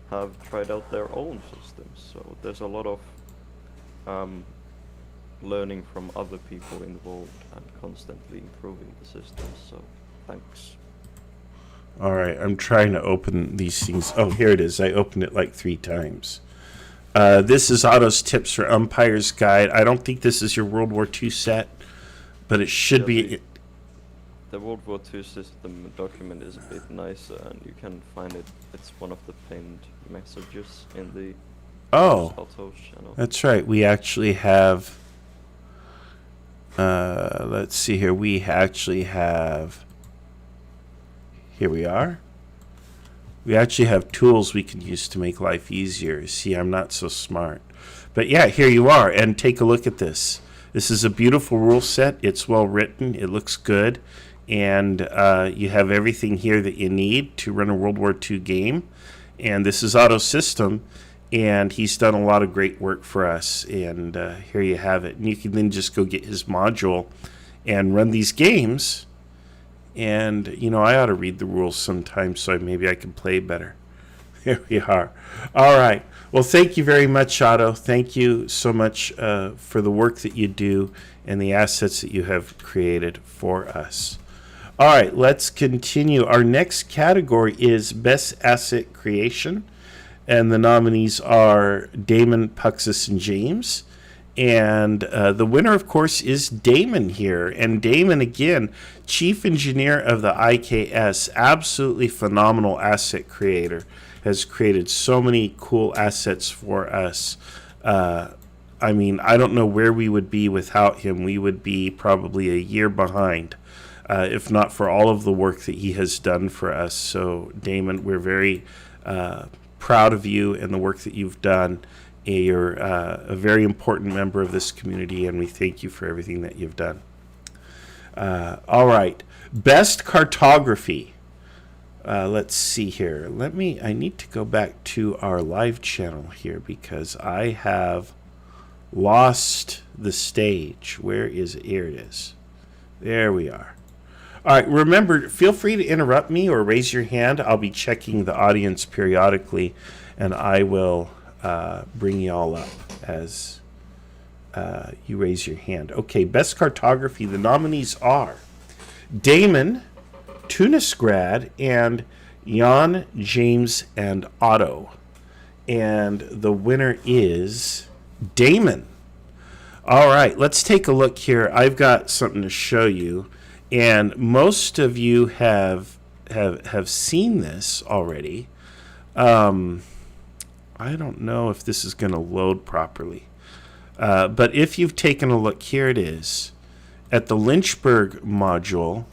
have tried out their own systems. So there's a lot of learning from other people involved and constantly improving the system. So thanks. All right, I'm trying to open these things. Oh, here it is. I opened it like 3 times. This is Otto's Tips for Umpire's Guide. I don't think this is your World War II set, but it should be. The World War II system document is a bit nicer, and you can find it. It's one of the pinned messages in the Autos channel. That's right. We actually have. Let's see here. We actually have. Here we are. We actually have tools we can use to make life easier. See, I'm not so smart. But yeah, here you are. And take a look at this. This is a beautiful rule set. It's well written. It looks good. And you have everything here that you need to run a World War II game. And this is Otto's system. And he's done a lot of great work for us. And here you have it. And you can then just go get his module and run these games. And, you know, I ought to read the rules sometime so maybe I can play better. Here we are. All right. Well, thank you very much, Otto. Thank you so much for the work that you do and the assets that you have created for us. All right, let's continue. Our next category is Best Asset Creation. And the nominees are Damon, Puxus, and James. And the winner, of course, is Damon here. And Damon, again, chief engineer of the IKS, absolutely phenomenal asset creator, has created so many cool assets for us. I mean, I don't know where we would be without him. We would be probably a year behind, if not for all of the work that he has done for us. So, Damon, we're very proud of you and the work that you've done. You're a very important member of this community, and we thank you for everything that you've done. All right. Best Cartography. Let's see here. I need to go back to our live channel here because I have lost the stage. Where is it? Here it is. There we are. All right. Remember, feel free to interrupt me or raise your hand. I'll be checking the audience periodically, and I will bring you all up as you raise your hand. Okay, Best Cartography. The nominees are Damon, Tunis Grad, and Jan, James, and Otto. And the winner is Damon. All right, let's take a look here. I've got something to show you. And most of you have seen this already. I don't know if this is going to load properly. But if you've taken a look, here it is. At the Lynchburg module,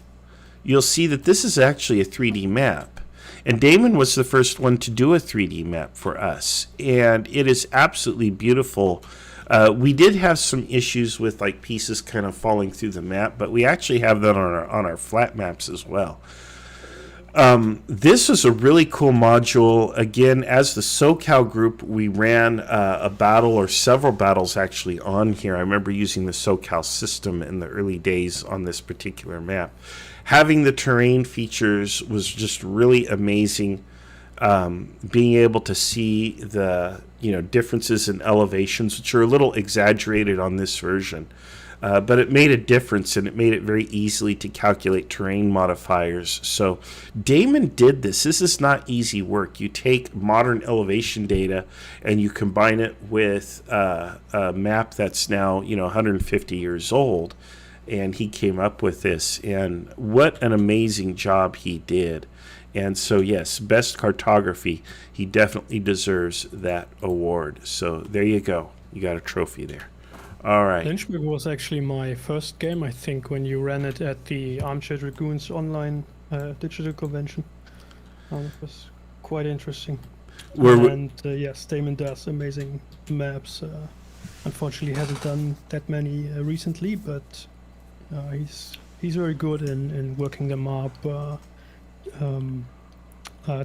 you'll see that this is actually a 3D map. And Damon was the first one to do a 3D map for us. And it is absolutely beautiful. We did have some issues with like pieces kind of falling through the map, but we actually have that on our flat maps as well. This was a really cool module. Again, as the SoCal group, we ran a battle or several battles actually on here. I remember using the SoCal system in the early days on this particular map. Having the terrain features was just really amazing. Being able to see the differences in elevations, which are a little exaggerated on this version. But it made a difference, and it made it very easily to calculate terrain modifiers. So Damon did this. This is not easy work. You take modern elevation data and you combine it with a map that's now 150 years old, and he came up with this. And what an amazing job he did. And so, yes, Best Cartography, he definitely deserves that award. So there you go. You got a trophy there. All right. Lynchburg was actually my first game, I think, when you ran it at the Armchair Dragoons online digital convention. It was quite interesting. Yes, Damon does amazing maps. Unfortunately, hasn't done that many recently, but he's very good in working them up.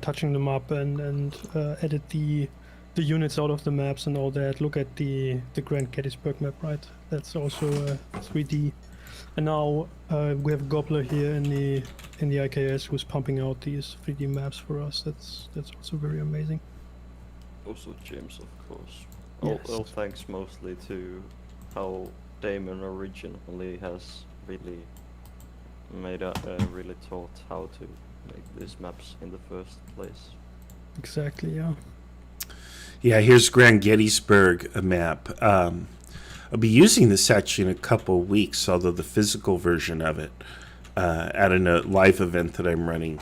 touching them up and edit the units out of the maps and all that. Look at the Grand Gettysburg map, right? That's also 3D. And now we have Gobbler here in the IKS who's pumping out these 3D maps for us. That's also very amazing. Also James, of course. Yes. All thanks mostly to how Damon originally has really really taught how to make these maps in the first place. Exactly, yeah. Yeah, here's Grand Gettysburg map. I'll be using this actually in a couple of weeks, although the physical version of it at a live event that I'm running.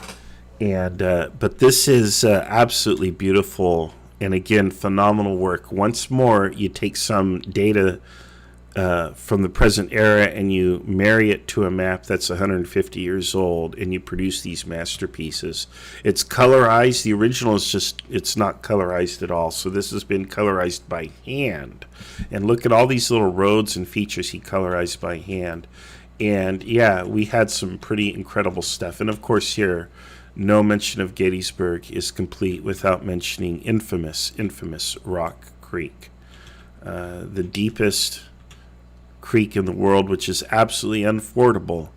And but this is absolutely beautiful, and again, phenomenal work. Once more, you take some data from the present era and you marry it to a map that's 150 years old, and you produce these masterpieces. It's colorized. The original is just, it's not colorized at all. So this has been colorized by hand. And look at all these little roads and features he colorized by hand. And yeah, we had some pretty incredible stuff. And of course here, no mention of Gettysburg is complete without mentioning infamous Rock Creek. The deepest creek in the world, which is absolutely unfordable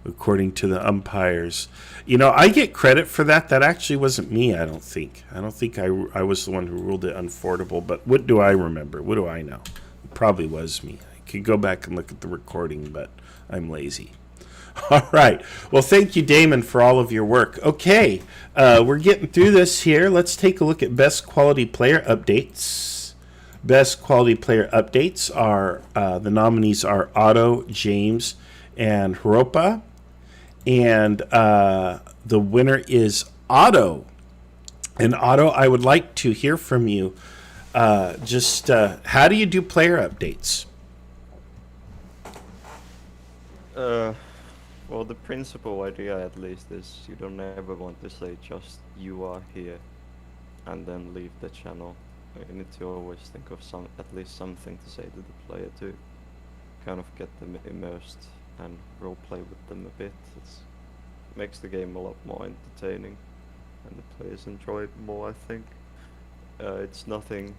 according to the umpires. You know, I get credit for that. That actually wasn't me, I don't think. I was the one who ruled it unfordable, but what do I remember? What do I know? It probably was me. I could go back and look at the recording, but I'm lazy. All right. Well, thank you, Damon, for all of your work. Okay, we're getting through this here. Let's take a look at best quality player updates. Best quality player updates are the nominees are Otto, James, and Europa, and the winner is Otto. And Otto, I would like to hear from you. How do you do player updates? Well, the principal idea at least is you don't ever want to say just you are here and then leave the channel. You need to always think of at least something to say to the player to kind of get them immersed and role play with them a bit. It makes the game a lot more entertaining and the players enjoy it more, I think. It's nothing,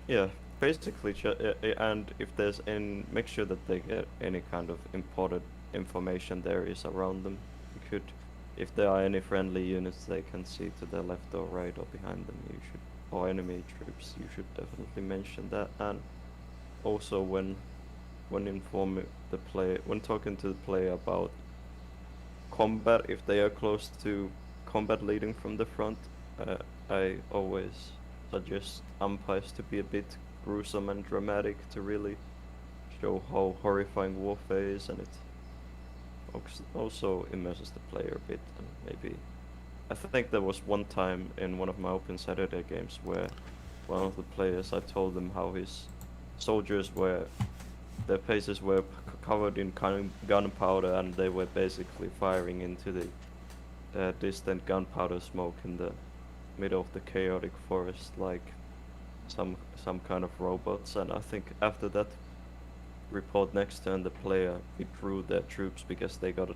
yeah, basically, and if there's make sure that they get any kind of important information there is around them. You could, if there are any friendly units they can see to their left or right or behind them, you should, or enemy troops, you should definitely mention that. And also when informing the player, when talking to the player about combat, if they are close to combat leading from the front, I always suggest umpires to be a bit gruesome and dramatic to really show how horrifying warfare is, and it also immerses the player a bit. And maybe, I think there was one time in one of my Open Saturday games where one of the players, I told them how his soldiers their faces were covered in gunpowder, and they were basically firing into the distant gunpowder smoke in the middle of the chaotic forest like some kind of robots. And I think after that report, next turn the player withdrew their troops because they got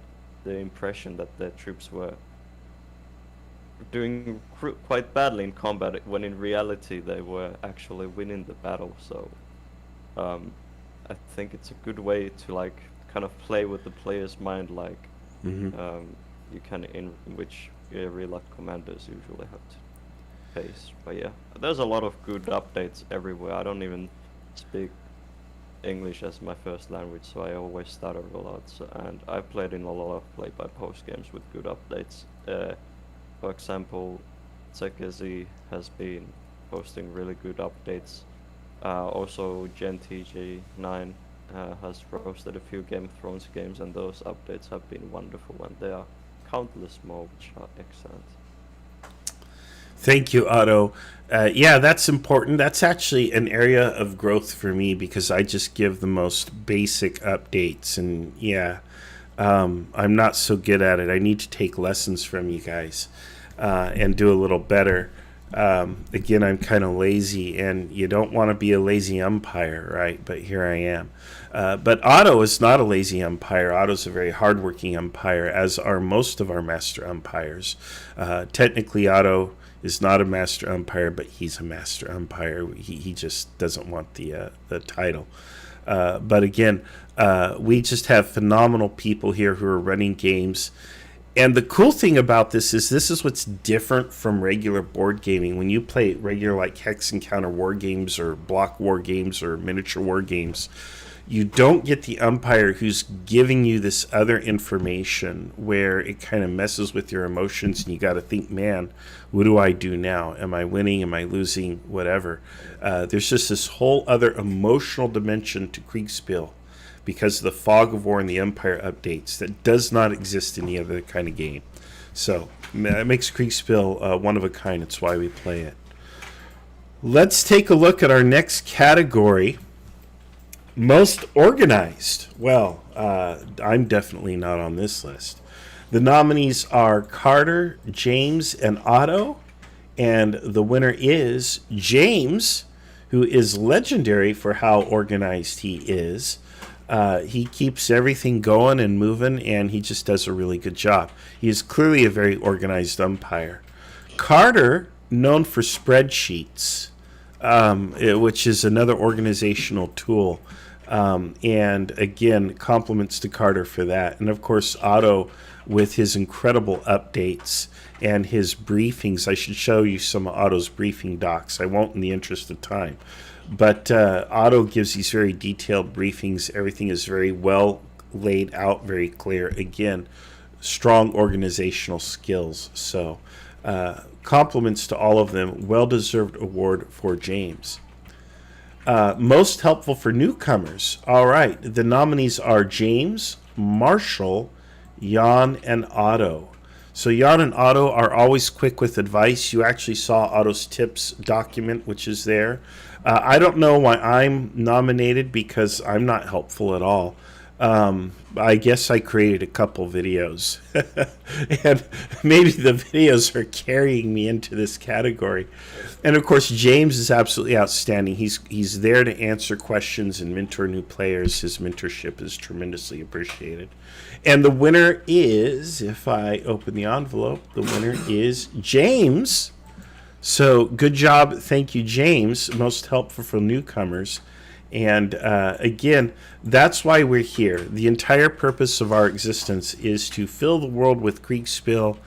the impression that their troops were doing quite badly in combat, when in reality they were actually winning the battle. So I think it's a good way to like kind of play with the player's mind, like you can, in which real life commanders usually have to face. But yeah, there's a lot of good updates everywhere. I don't even speak English as my first language, so I always stutter a lot. And I've played in a lot of play-by-post games with good updates. For example, Zekezi has been posting really good updates. Also, GenTG9 has roasted a few Game of Thrones games, and those updates have been wonderful, and there are countless more which are excellent. Thank you, Otto. Yeah, that's important. That's actually an area of growth for me because I just give the most basic updates, and yeah, I'm not so good at it. I need to take lessons from you guys and do a little better. Again, I'm kind of lazy, and you don't want to be a lazy umpire, right? But here I am. But Otto is not a lazy umpire. Otto's a very hardworking umpire, as are most of our master umpires. Technically, Otto is not a master umpire, but he's a master umpire. He just doesn't want the title. But again, we just have phenomenal people here who are running games. And the cool thing about this is what's different from regular board gaming. When you play regular like hex and counter war games or block war games or miniature war games, you don't get the umpire who's giving you this other information where it kind of messes with your emotions and you got to think, man, what do I do now? Am I winning? Am I losing? Whatever. There's just this whole other emotional dimension to Kriegsspiel because of the fog of war and the umpire updates that does not exist in any other kind of game. So it makes Kriegsspiel one of a kind. It's why we play it. Let's take a look at our next category. Most organized. Well, I'm definitely not on this list. The nominees are Carter, James, and Otto. And the winner is James, who is legendary for how organized he is. He keeps everything going and moving, and he just does a really good job. He is clearly a very organized umpire. Carter, known for spreadsheets, which is another organizational tool. And again, compliments to Carter for that. And of course, Otto with his incredible updates and his briefings. I should show you some of Otto's briefing docs. I won't in the interest of time. But Otto gives these very detailed briefings. Everything is very well laid out, very clear. Again, strong organizational skills. So compliments to all of them. Well-deserved award for James. Most helpful for newcomers. All right. The nominees are James, Marshall, Jan, and Otto. So Jan and Otto are always quick with advice. You actually saw Otto's tips document, which is there. I don't know why I'm nominated because I'm not helpful at all. I guess I created a couple videos. And maybe the videos are carrying me into this category. And of course, James is absolutely outstanding. He's there to answer questions and mentor new players. His mentorship is tremendously appreciated. And the winner is, if I open the envelope, the winner is James. So good job. Thank you, James. Most helpful for newcomers. And again, that's why we're here. The entire purpose of our existence is to fill the world with Kriegsspiel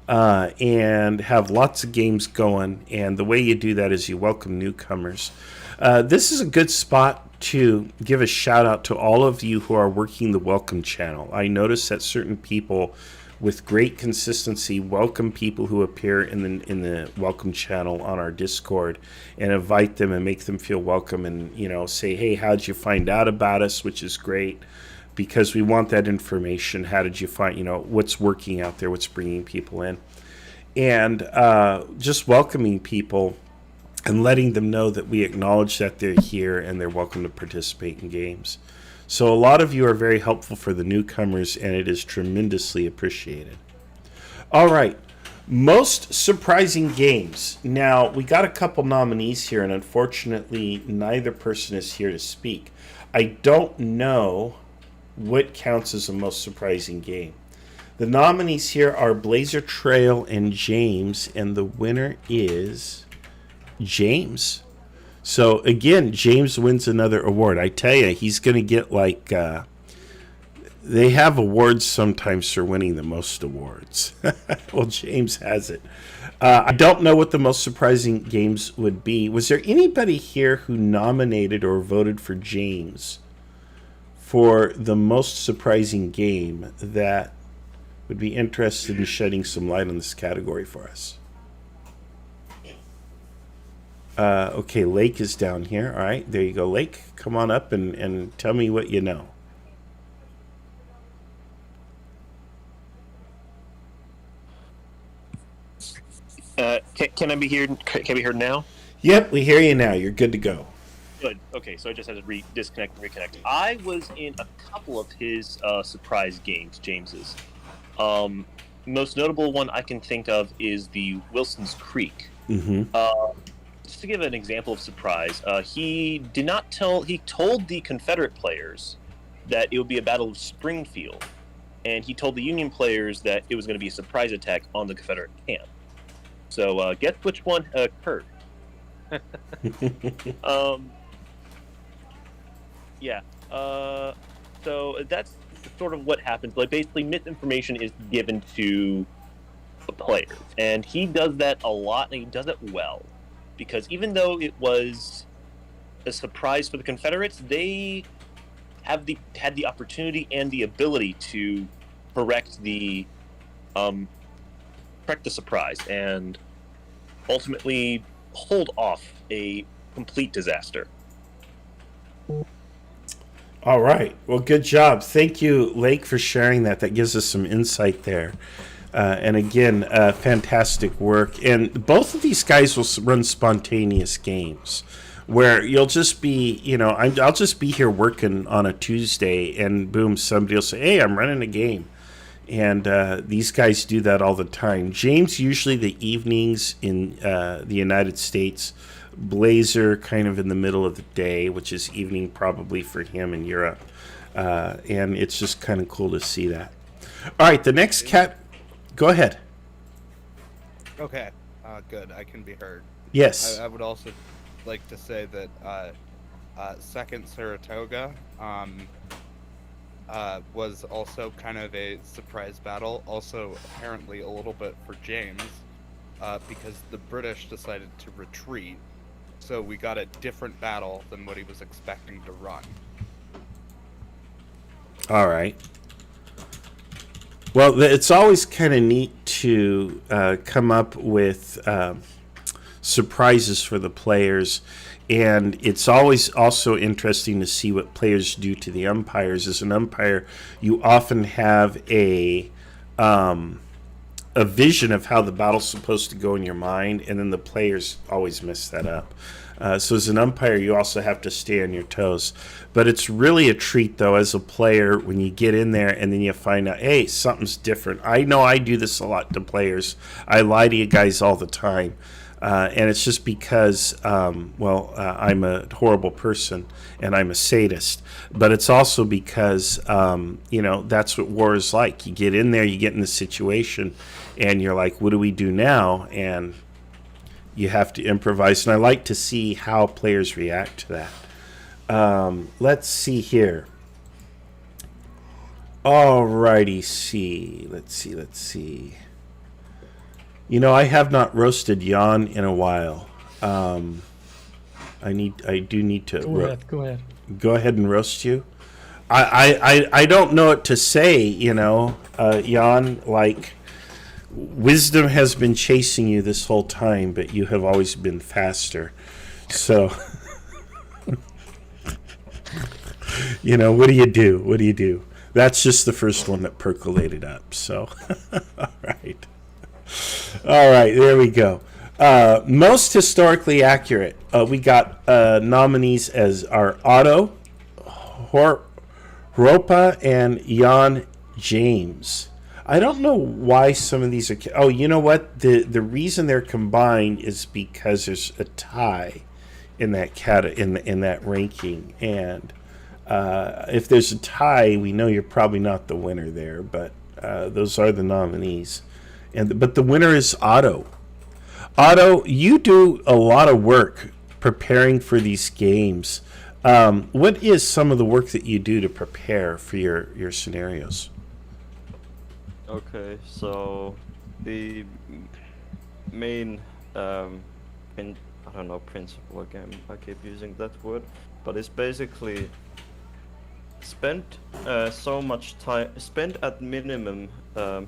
and have lots of games going. And the way you do that is you welcome newcomers. This is a good spot to give a shout out to all of you who are working the welcome channel. I notice that certain people with great consistency welcome people who appear in the welcome channel on our Discord and invite them and make them feel welcome and, you know, say, hey, how'd you find out about us, which is great because we want that information. How did you find, you know, what's working out there, what's bringing people in, and just welcoming people and letting them know that we acknowledge that they're here and they're welcome to participate in games. So a lot of you are very helpful for the newcomers, and it is tremendously appreciated. All right, most surprising games. Now, we got a couple nominees here, and unfortunately, neither person is here to speak. I don't know what counts as a most surprising game. The nominees here are Blazer Trail and James, and the winner is James. So again, James wins another award. I tell you, he's going to get like, they have awards sometimes for winning the most awards. Well, James has it. I don't know what the most surprising games would be. Was there anybody here who nominated or voted for James for the most surprising game that would be interested in shedding some light on this category for us? Okay, Lake is down here. All right, there you go, Lake. Come on up and tell me what you know. Can I be here? Can I be heard now? Yep, we hear you now. You're good to go. Good. Okay, so I just had to disconnect and reconnect. I was in a couple of his surprise games, James's. Most notable one I can think of is the Wilson's Creek. Just to give an example of surprise, he did not tell. He told the Confederate players that it would be a battle of Springfield, and he told the Union players that it was going to be a surprise attack on the Confederate camp. So guess which one occurred? Yeah. So that's sort of what happens. Like basically, misinformation is given to the players, and he does that a lot, and he does it well. Because even though it was a surprise for the Confederates, they had the opportunity and the ability to correct the surprise and ultimately hold off a complete disaster. All right. Well, good job. Thank you, Lake, for sharing that. That gives us some insight there. And again, fantastic work. And both of these guys will run spontaneous games where you'll just be, I'll just be here working on a Tuesday and boom, somebody will say, hey, I'm running a game. And these guys do that all the time. James, usually the evenings in the United States, Blazer kind of in the middle of the day, which is evening probably for him in Europe. And it's just kind of cool to see that. All right, the next cat, go ahead. Okay, good. I can be heard. Yes. I would also like to say that Second Saratoga was also kind of a surprise battle, also apparently a little bit for James, because the British decided to retreat, so we got a different battle than what he was expecting to run. All right. Well, it's always kind of neat to come up with surprises for the players. And it's always also interesting to see what players do to the umpires. As an umpire, you often have a vision of how the battle's supposed to go in your mind, and then the players always mess that up. So as an umpire, you also have to stay on your toes. But it's really a treat, though, as a player, when you get in there and then you find out, hey, something's different. I know I do this a lot to players. I lie to you guys all the time. And it's just because, I'm a horrible person and I'm a sadist. But it's also because, that's what war is like. You get in there, you get in the situation, and you're like, what do we do now? And you have to improvise. And I like to see how players react to that. Let's see here. Alrighty, let's see. I have not roasted Jan in a while. I do need to. Go ahead. Go ahead and roast you. I don't know what to say. Jan. Like, wisdom has been chasing you this whole time, but you have always been faster. So, what do you do? What do you do? That's just the first one that percolated up. So, all right. All right, there we go. Most historically accurate. We got nominees as our Otto, Ropa, and Jan James. I don't know why some of these are. Oh, you know what? The reason they're combined is because there's a tie in that in that ranking, and if there's a tie, we know you're probably not the winner there. But those are the nominees. But the winner is Otto. Otto, you do a lot of work preparing for these games. What is some of the work that you do to prepare for your scenarios? Okay, so the main principle again. I keep using that word, but it's basically spend at minimum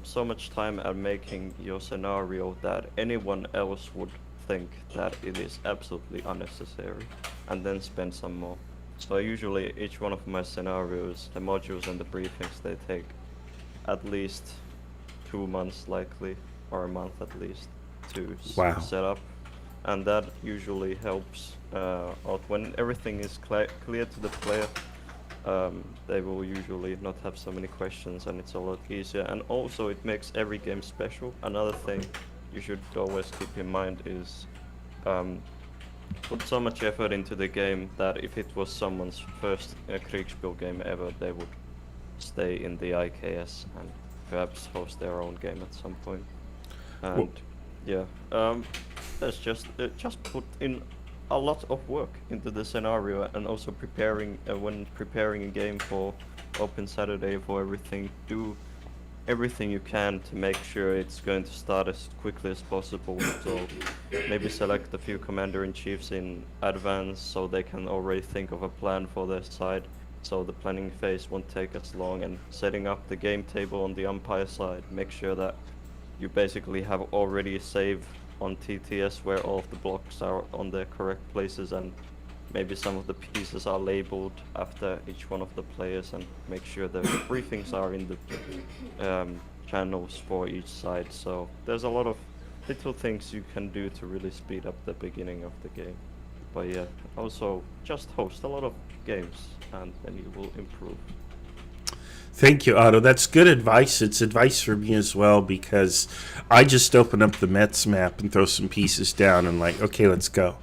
so much time at making your scenario that anyone else would think that it is absolutely unnecessary, and then spend some more. So usually each one of my scenarios, the modules and the briefings, they take at least 2 months likely, or a month at least, to set up, and that usually helps out when everything is clear to the player. They will usually not have so many questions, and it's a lot easier. And also, it makes every game special. Another thing you should always keep in mind is put so much effort into the game that if it was someone's first Kriegsspiel game ever, they would stay in the IKS and perhaps host their own game at some point. And that's just put in a lot of work into the scenario, and also preparing when preparing a game for Open Saturday, for everything. Do everything you can to make sure it's going to start as quickly as possible. So maybe select a few commander-in-chiefs in advance so they can already think of a plan for their side, so the planning phase won't take as long. And setting up the game table on the umpire side, make sure that you basically have already a save on TTS where all of the blocks are on their correct places, and maybe some of the pieces are labeled after each one of the players, and make sure the briefings are in the channels for each side. So there's a lot of little things you can do to really speed up the beginning of the game. But yeah, also just host a lot of games and then you will improve. Thank you, Otto. That's good advice. It's advice for me as well, because I just open up the Mets map and throw some pieces down and like, okay, let's go.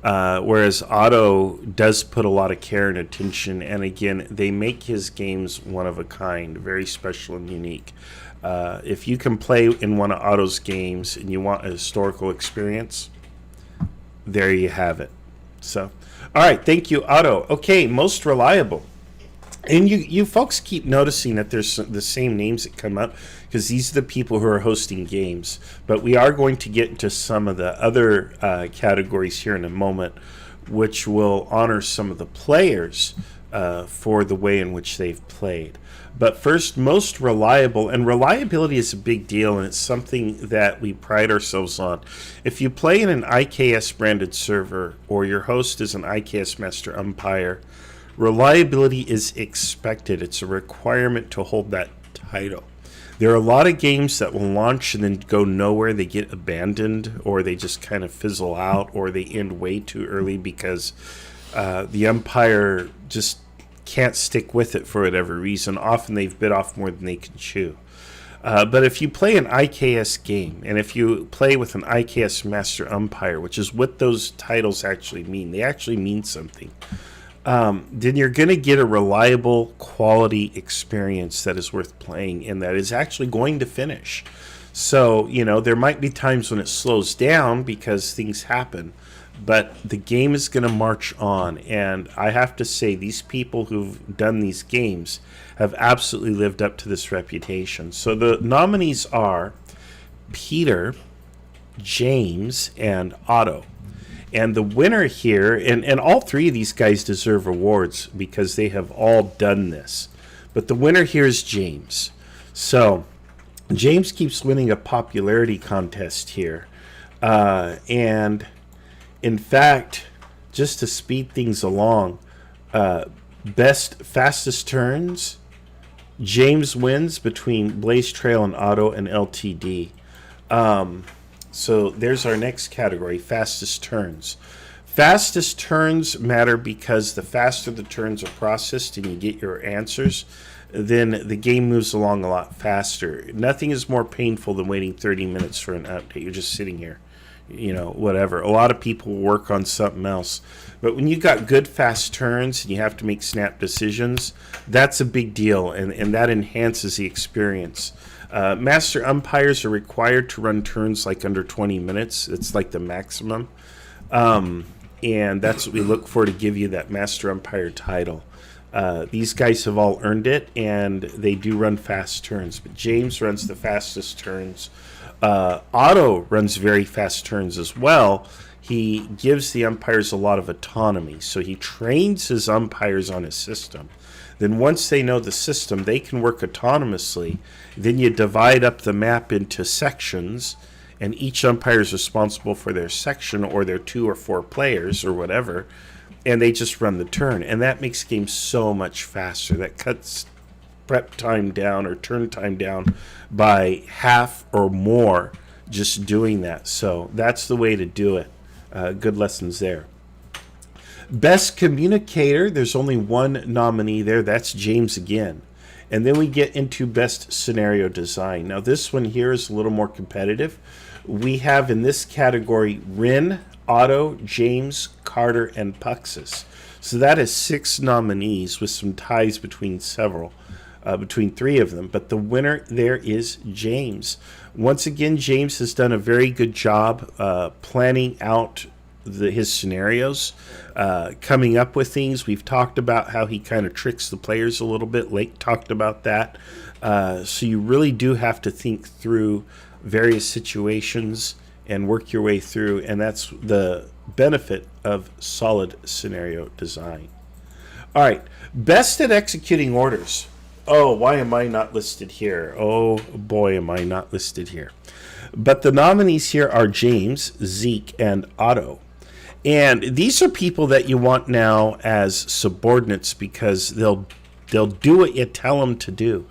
Whereas Otto does put a lot of care and attention, and again, they make his games one of a kind, very special and unique. If you can play in one of Otto's games and you want a historical experience, there you have it. So, all right, thank you, Otto. Okay, most reliable. And you folks keep noticing that there's the same names that come up, because these are the people who are hosting games. But we are going to get into some of the other categories here in a moment, which will honor some of the players for the way in which they've played. But first, most reliable. And reliability is a big deal, and it's something that we pride ourselves on. If you play in an IKS branded server, or your host is an IKS master umpire, reliability is expected. It's a requirement to hold that title. There are a lot of games that will launch and then go nowhere. They get abandoned, or they just kind of fizzle out, or they end way too early because the umpire just can't stick with it for whatever reason. Often they've bit off more than they can chew. But if you play an IKS game, and if you play with an IKS master umpire, which is what those titles actually mean, they actually mean something. Then you're going to get a reliable, quality experience that is worth playing and that is actually going to finish. So, there might be times when it slows down because things happen, but the game is going to march on. And I have to say, these people who've done these games have absolutely lived up to this reputation. So the nominees are Peter, James, and Otto. And the winner here, and all three of these guys deserve awards because they have all done this. But the winner here is James. So James keeps winning a popularity contest here. And in fact, just to speed things along, fastest turns, James wins between Blaze Trail and Otto and LTD. So there's our next category, fastest turns. Fastest turns matter because the faster the turns are processed and you get your answers, then the game moves along a lot faster. Nothing is more painful than waiting 30 minutes for an update. You're just sitting here, whatever. A lot of people work on something else. But when you've got good fast turns and you have to make snap decisions, that's a big deal, and that enhances the experience. Master umpires are required to run turns like under 20 minutes. It's like the maximum. And that's what we look for to give you that master umpire title. These guys have all earned it, and they do run fast turns. But James runs the fastest turns. Otto runs very fast turns as well. He gives the umpires a lot of autonomy. So he trains his umpires on his system. Then once they know the system, they can work autonomously. Then you divide up the map into sections, and each umpire is responsible for their section or their 2 or 4 players or whatever, and they just run the turn. And that makes the game so much faster. That cuts prep time down or turn time down by half or more just doing that. So that's the way to do it. Good lessons there. Best communicator, there's only one nominee there. That's James again. And then we get into best scenario design. Now this one here is a little more competitive. we have in this category Rin, Otto, James, Carter, and Puxus. So that is 6 nominees with some ties between between 3 of them. But the winner there is James. Once again, James has done a very good job planning out his scenarios, coming up with things. We've talked about how he kind of tricks the players a little bit. Lake talked about that. So you really do have to think through various situations and work your way through, and that's the benefit of solid scenario design. All right, best at executing orders. Oh, why am I not listed here? Oh boy, am I not listed here. But the nominees here are James, Zeke, and Otto. And these are people that you want now as subordinates because they'll do what you tell them to do.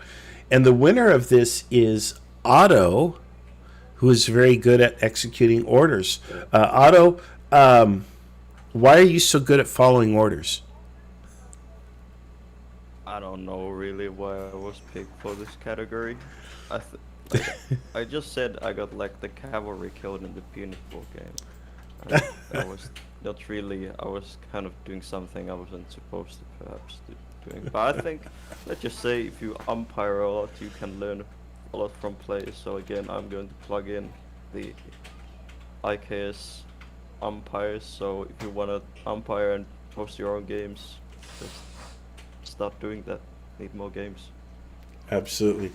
And the winner of this is Otto, who is very good at executing orders. Otto, why are you so good at following orders? I don't know really why I was picked for this category. I just said I got like the cavalry killed in the peanut ball game. And that was not really. I was kind of doing something I wasn't supposed to perhaps doing. But I think, let's just say, if you umpire a lot, you can learn a lot from players. So again, I'm going to plug in the IKS umpires. So if you want to umpire and host your own games, just start doing that. Need more games. Absolutely.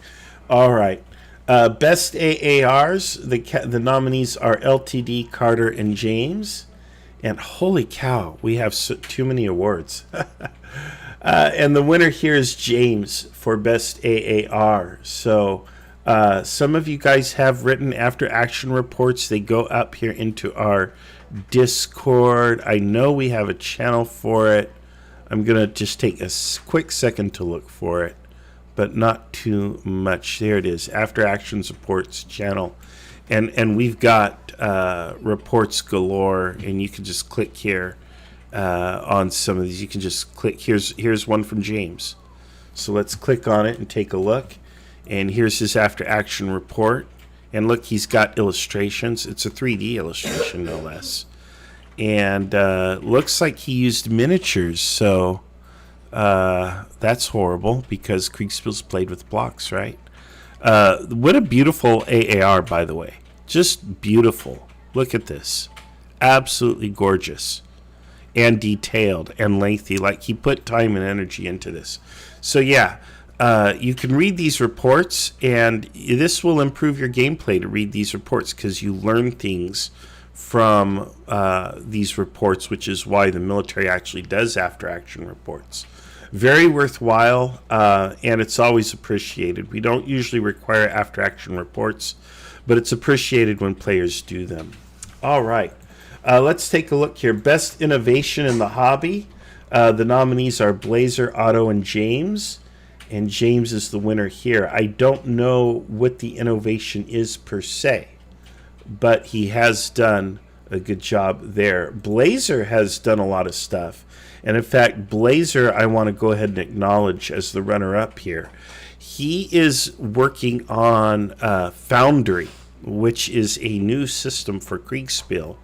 All right. Best AARs, the nominees are LTD, Carter, and James. And holy cow, we have too many awards. And the winner here is James for Best AAR. So some of you guys have written after action reports. They go up here into our Discord. I know we have a channel for it. I'm going to just take a quick second to look for it, but not too much. There it is, After Action Reports channel. And we've got reports galore, and you can just click here on some of these. You can just click. Here's one from James. So let's click on it and take a look. And here's his After Action report. And look, he's got illustrations. It's a 3D illustration, no less. And looks like he used miniatures, so that's horrible because Kriegsspiel's played with blocks, right? What a beautiful AAR, by the way. Just beautiful. Look at this. Absolutely gorgeous. And detailed and lengthy. Like, he put time and energy into this. So, yeah, you can read these reports, and this will improve your gameplay to read these reports because you learn things from these reports, which is why the military actually does after-action reports. Very worthwhile, and it's always appreciated. We don't usually require after-action reports, but it's appreciated when players do them. All right, let's take a look here. Best innovation in the hobby. The nominees are Blazer, Otto, and James. And James is the winner here. I don't know what the innovation is per se, but he has done a good job there. Blazer has done a lot of stuff. And in fact, Blazer, I want to go ahead and acknowledge as the runner-up here. He is working on Foundry, which is a new system for Kriegsspiel.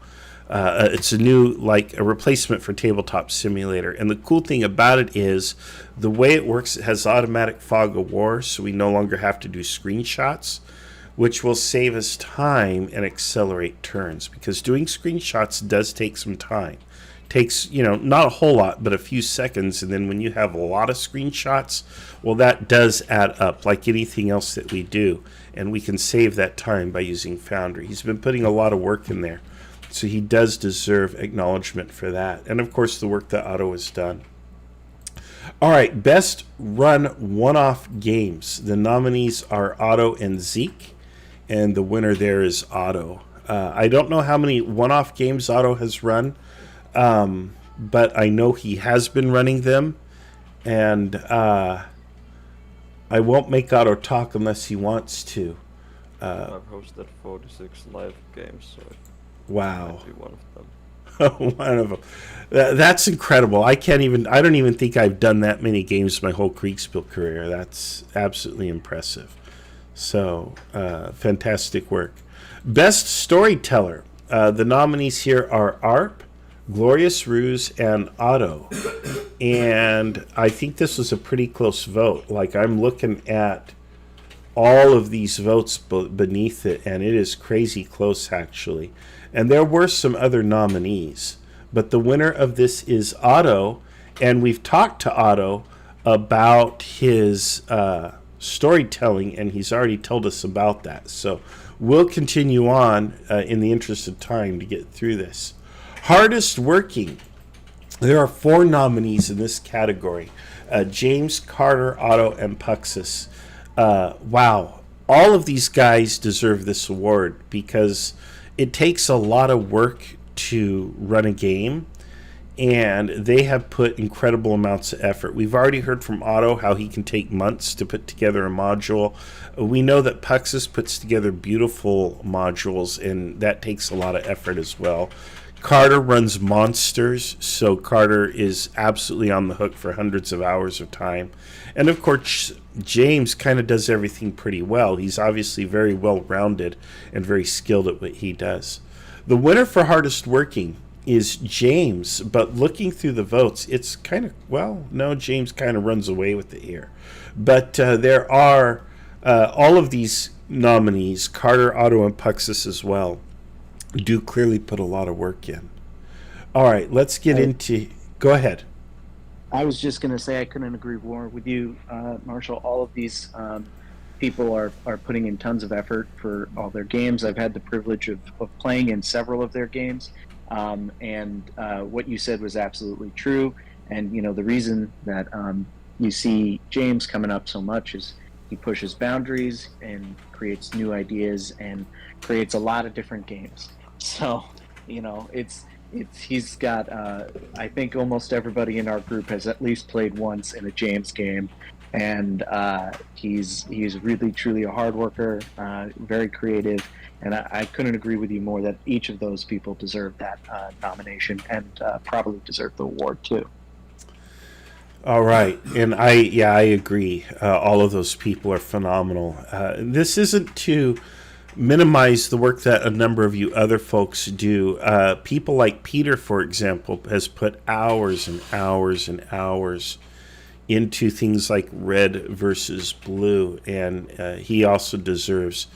It's a new, like, a replacement for Tabletop Simulator. And the cool thing about it is the way it works, it has automatic fog of war, so we no longer have to do screenshots, which will save us time and accelerate turns, because doing screenshots does take some time. Takes, not a whole lot, but a few seconds, and then when you have a lot of screenshots, well, that does add up, like anything else that we do, and we can save that time by using Foundry. He's been putting a lot of work in there, so he does deserve acknowledgement for that, and of course the work that Otto has done. All right, best run one-off games. The nominees are Otto and Zeke, and the winner there is Otto. I don't know how many one-off games Otto has run, but I know he has been running them, and I won't make Otto talk unless he wants to. I've hosted 46 live games, so wow. might be one of them. One of them. That's incredible. I don't even think I've done that many games my whole Kriegsspiel career. That's absolutely impressive. So, fantastic work. Best Storyteller. The nominees here are ARP, Glorious Ruse, and Otto. And I think this was a pretty close vote. Like, I'm looking at all of these votes beneath it, and it is crazy close, actually. And there were some other nominees. But the winner of this is Otto, and we've talked to Otto about his storytelling, and he's already told us about that. So we'll continue on in the interest of time to get through this. Hardest working. There are 4 nominees in this category. James, Carter, Otto, and Puxus. Wow. All of these guys deserve this award because it takes a lot of work to run a game, and they have put incredible amounts of effort. We've already heard from Otto how he can take months to put together a module. We know that Puxus puts together beautiful modules, and that takes a lot of effort as well. Carter runs monsters, so Carter is absolutely on the hook for hundreds of hours of time. And of course, James kind of does everything pretty well. He's obviously very well-rounded and very skilled at what he does. The winner for hardest working is James, but looking through the votes, it's kind of, well, no, James kind of runs away with it here. But there are all of these nominees, Carter, Otto, and Puxus as well, do clearly put a lot of work in. All right, let's get into... Go ahead. I was just going to say I couldn't agree more with you, Marshall. All of these people are putting in tons of effort for all their games. I've had the privilege of playing in several of their games, and what you said was absolutely true. And, you know, the reason that you see James coming up so much is he pushes boundaries and creates new ideas and creates a lot of different games. So, you know, he's got, I think almost everybody in our group has at least played once in a James game. And he's really, truly a hard worker, very creative. And I couldn't agree with you more that each of those people deserve that nomination and probably deserve the award too. All right, and I agree. All of those people are phenomenal. This isn't to minimize the work that a number of you other folks do. People like Peter, for example, has put hours and hours and hours into things like red versus blue, and he also deserves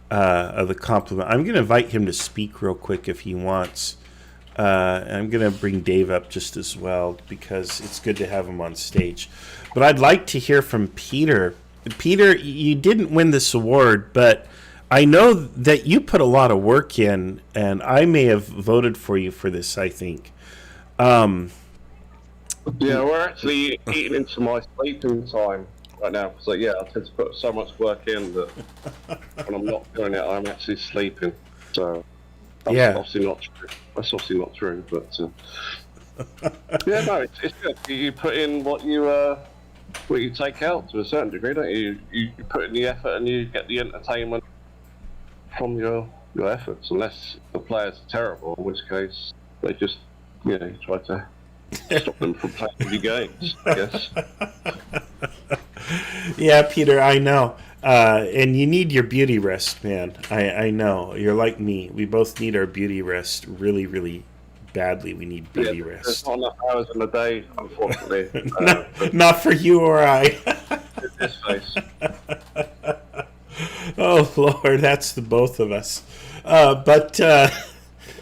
the compliment. I'm going to invite him to speak real quick if he wants. I'm going to bring Dave up just as well because it's good to have him on stage. But I'd like to hear from Peter. Peter, you didn't win this award, but I know that you put a lot of work in, and I may have voted for you for this, I think. Yeah, we're actually eating into my sleeping time right now. So yeah, I tend to put so much work in that when I'm not doing it, I'm actually sleeping. So that's obviously not true. That's obviously not true, but yeah, no, it's good. You put in what you take out to a certain degree, don't you? You put in the effort and you get the entertainment from your efforts, unless the players are terrible, in which case they just try to stop them from playing video games, I guess. Yeah, Peter, I know. And you need your beauty rest, man. I know. You're like me. We both need our beauty rest really, really badly. We need beauty rest. There's not enough hours in the day, unfortunately. Not for you or I. This face. Oh, Lord, that's the both of us. But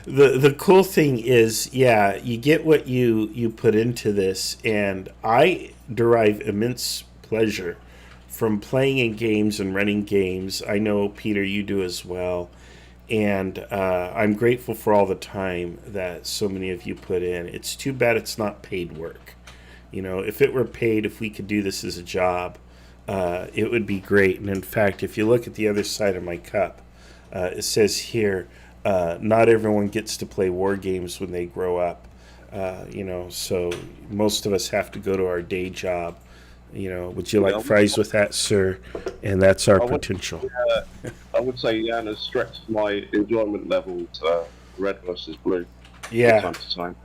the cool thing is, you get what you put into this, and I derive immense pleasure from playing in games and running games. I know, Peter, you do as well. And I'm grateful for all the time that so many of you put in. It's too bad it's not paid work. You know, if it were paid, if we could do this as a job, it would be great. And in fact, if you look at the other side of my cup, it says here, not everyone gets to play war games when they grow up. So most of us have to go to our day job. Would you like fries with that, sir? And that's our potential. I would say Jan has stretched my enjoyment level to red versus blue. Yeah. From time to time.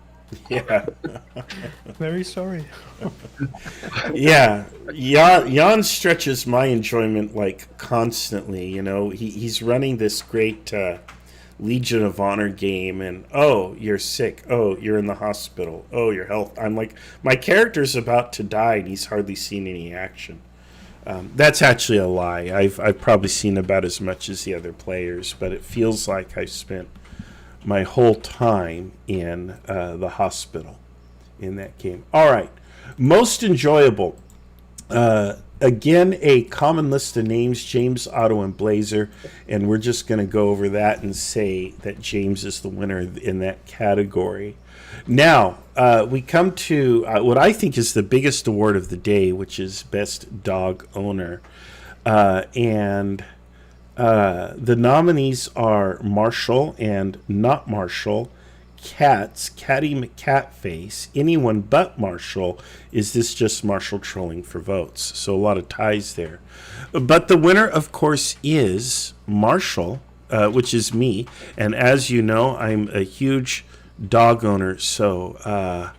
Yeah. Very sorry. Yeah, Jan stretches my enjoyment like constantly. You know, he's running this great Legion of Honor game, and oh, you're sick. Oh, you're in the hospital. Oh, your health. I'm like, my character's about to die, and he's hardly seen any action. That's actually a lie. I've probably seen about as much as the other players, but it feels like I spent my whole time in the hospital in that game. All right. Most enjoyable. Again, a common list of names, James, Otto, and Blazer. And we're just going to go over that and say that James is the winner in that category. Now, we come to what I think is the biggest award of the day, which is Best Dog Owner. And the nominees are Marshall and Not Marshall, Cats, Catty McCatface, anyone but Marshall. Is this just Marshall trolling for votes? So a lot of ties there. But the winner, of course, is Marshall, which is me. And as you know, I'm a huge dog owner, so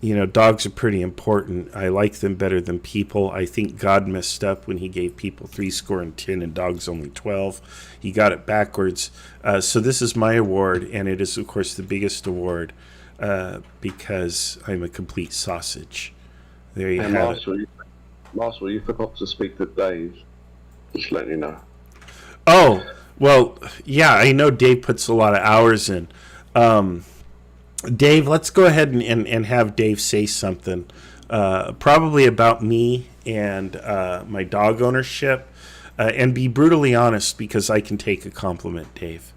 you know, dogs are pretty important. I like them better than people. I think God messed up when he gave people 70 and dogs only 12. He got it backwards. So this is my award, and it is, of course, the biggest award because I'm a complete sausage. There you And have it. Marshall, you forgot to speak to Dave. Just letting you know. Oh, well, yeah, I know Dave puts a lot of hours in. Dave, let's go ahead and have Dave say something, probably about me and my dog ownership, and be brutally honest because I can take a compliment, Dave.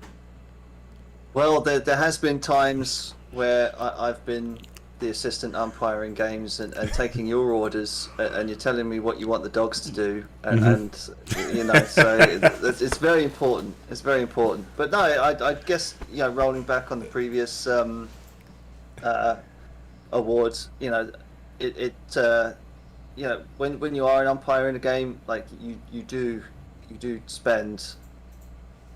Well, there has been times where I've been the assistant umpire in games and taking your orders, and you're telling me what you want the dogs to do, and you know, so it's very important. It's very important. But no, I guess, you know, rolling back on the previous awards, you know, it you know, when you are an umpire in a game, like you do spend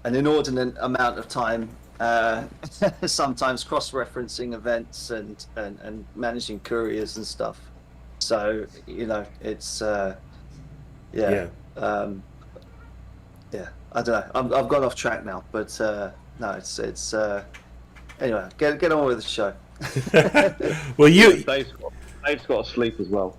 an inordinate amount of time sometimes cross-referencing events and managing couriers and stuff. So, you know, it's yeah. I don't know. I've gone off track now, but no, it's anyway. Get on with the show. Well, you. Dave's got to sleep as well.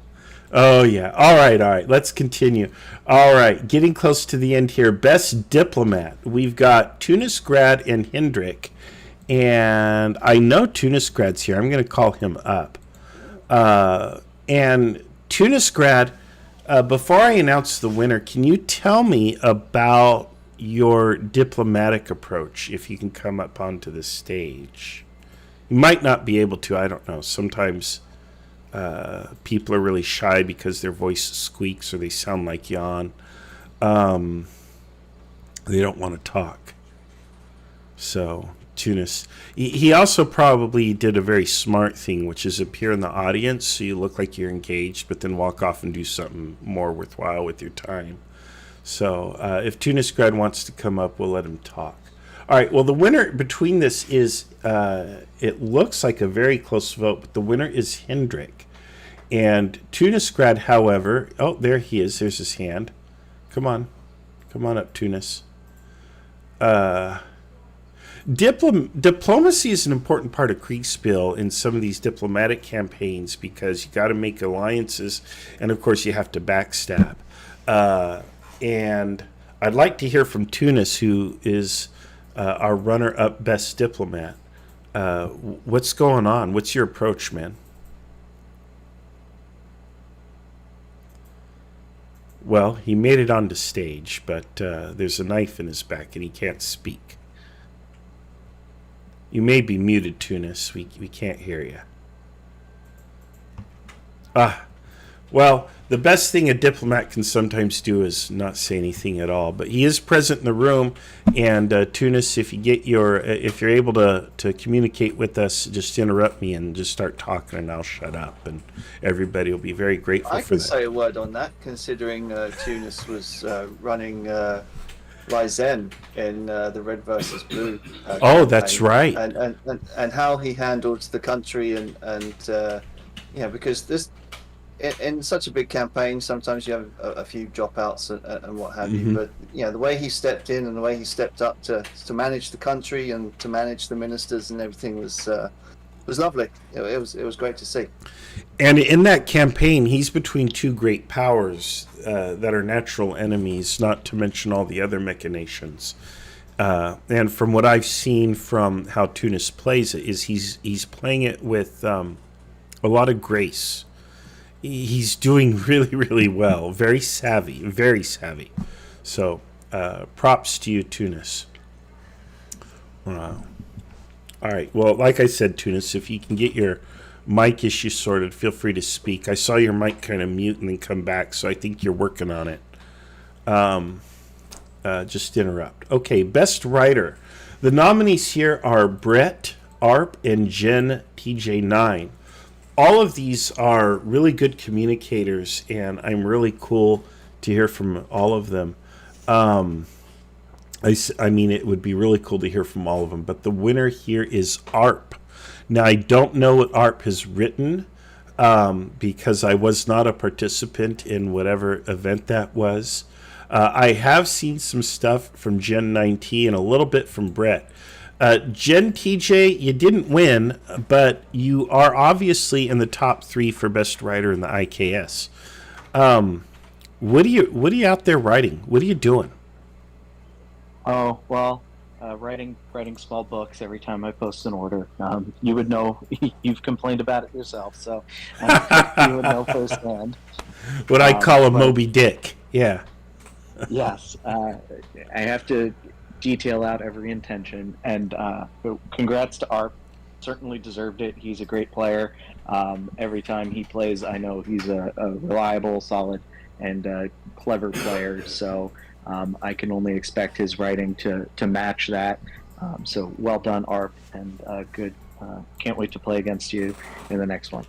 Oh, yeah. All right. Let's continue. All right. Getting close to the end here. Best Diplomat. We've got Tunisgrad and Hendrik. And I know Tunisgrad's here. I'm going to call him up. And Tunisgrad, before I announce the winner, can you tell me about your diplomatic approach, if you can come up onto the stage? You might not be able to. I don't know. Sometimes people are really shy because their voice squeaks or they sound like Jan. They don't want to talk. So, Tunis. He also probably did a very smart thing, which is appear in the audience so you look like you're engaged, but then walk off and do something more worthwhile with your time. So, if Tunisgrad wants to come up, we'll let him talk. All right, well, the winner between this is, it looks like a very close vote, but the winner is Hendrik. And Tunisgrad, however, oh, there he is. There's his hand. Come on up, Tunis. Diplomacy is an important part of Kriegsspiel in some of these diplomatic campaigns because you got to make alliances, and of course you have to backstab. And I'd like to hear from Tunis, who is our runner-up best diplomat. What's going on? What's your approach, man? Well, he made it onto stage, but there's a knife in his back and he can't speak. You may be muted, Tunis. We can't hear you. Well, the best thing a diplomat can sometimes do is not say anything at all. But he is present in the room, and Tunis, if you're able to communicate with us, just interrupt me and just start talking, and I'll shut up, and everybody will be very grateful I for can that. say a word on that, considering Tunis was running Lysen in the Red versus Blue. Oh, that's campaign. right. And how he handled the country and because this in such a big campaign, sometimes you have a few dropouts and what have you. But the way he stepped in and the way he stepped up to manage the country and to manage the ministers and everything was lovely. It was great to see. And in that campaign, he's between two great powers that are natural enemies, not to mention all the other machinations. And from what I've seen from how Tunis plays it, is he's playing it with a lot of grace. He's doing really, really well. Very savvy, very savvy. So props to you, Tunis. Wow. All right. Well, like I said, Tunis, if you can get your mic issue sorted, feel free to speak. I saw your mic kind of mute and then come back, so I think you're working on it. Just interrupt. Okay, Best Writer. The nominees here are Brett, ARP, and Jen TJ9. All of these are really good communicators, and I'm really cool to hear from all of them. I mean, it would be really cool to hear from all of them, but the winner here is ARP. Now, I don't know what ARP has written because I was not a participant in whatever event that was. I have seen some stuff from Gen 9T and a little bit from Brett. Gen TJ, you didn't win, but you are obviously in the top 3 for Best Writer in the IKS. What are you out there writing? What are you doing? Oh, well, writing small books every time I post an order. You would know. You've complained about it yourself, so you would know firsthand. What I call a Moby Dick. Yeah. Yes. I have to detail out every intention, and congrats to ARP. Certainly deserved it. He's a great player. Every time he plays, I know he's a reliable, solid, and clever player. So I can only expect his writing to match that. So well done, ARP, and good. Can't wait to play against you in the next one.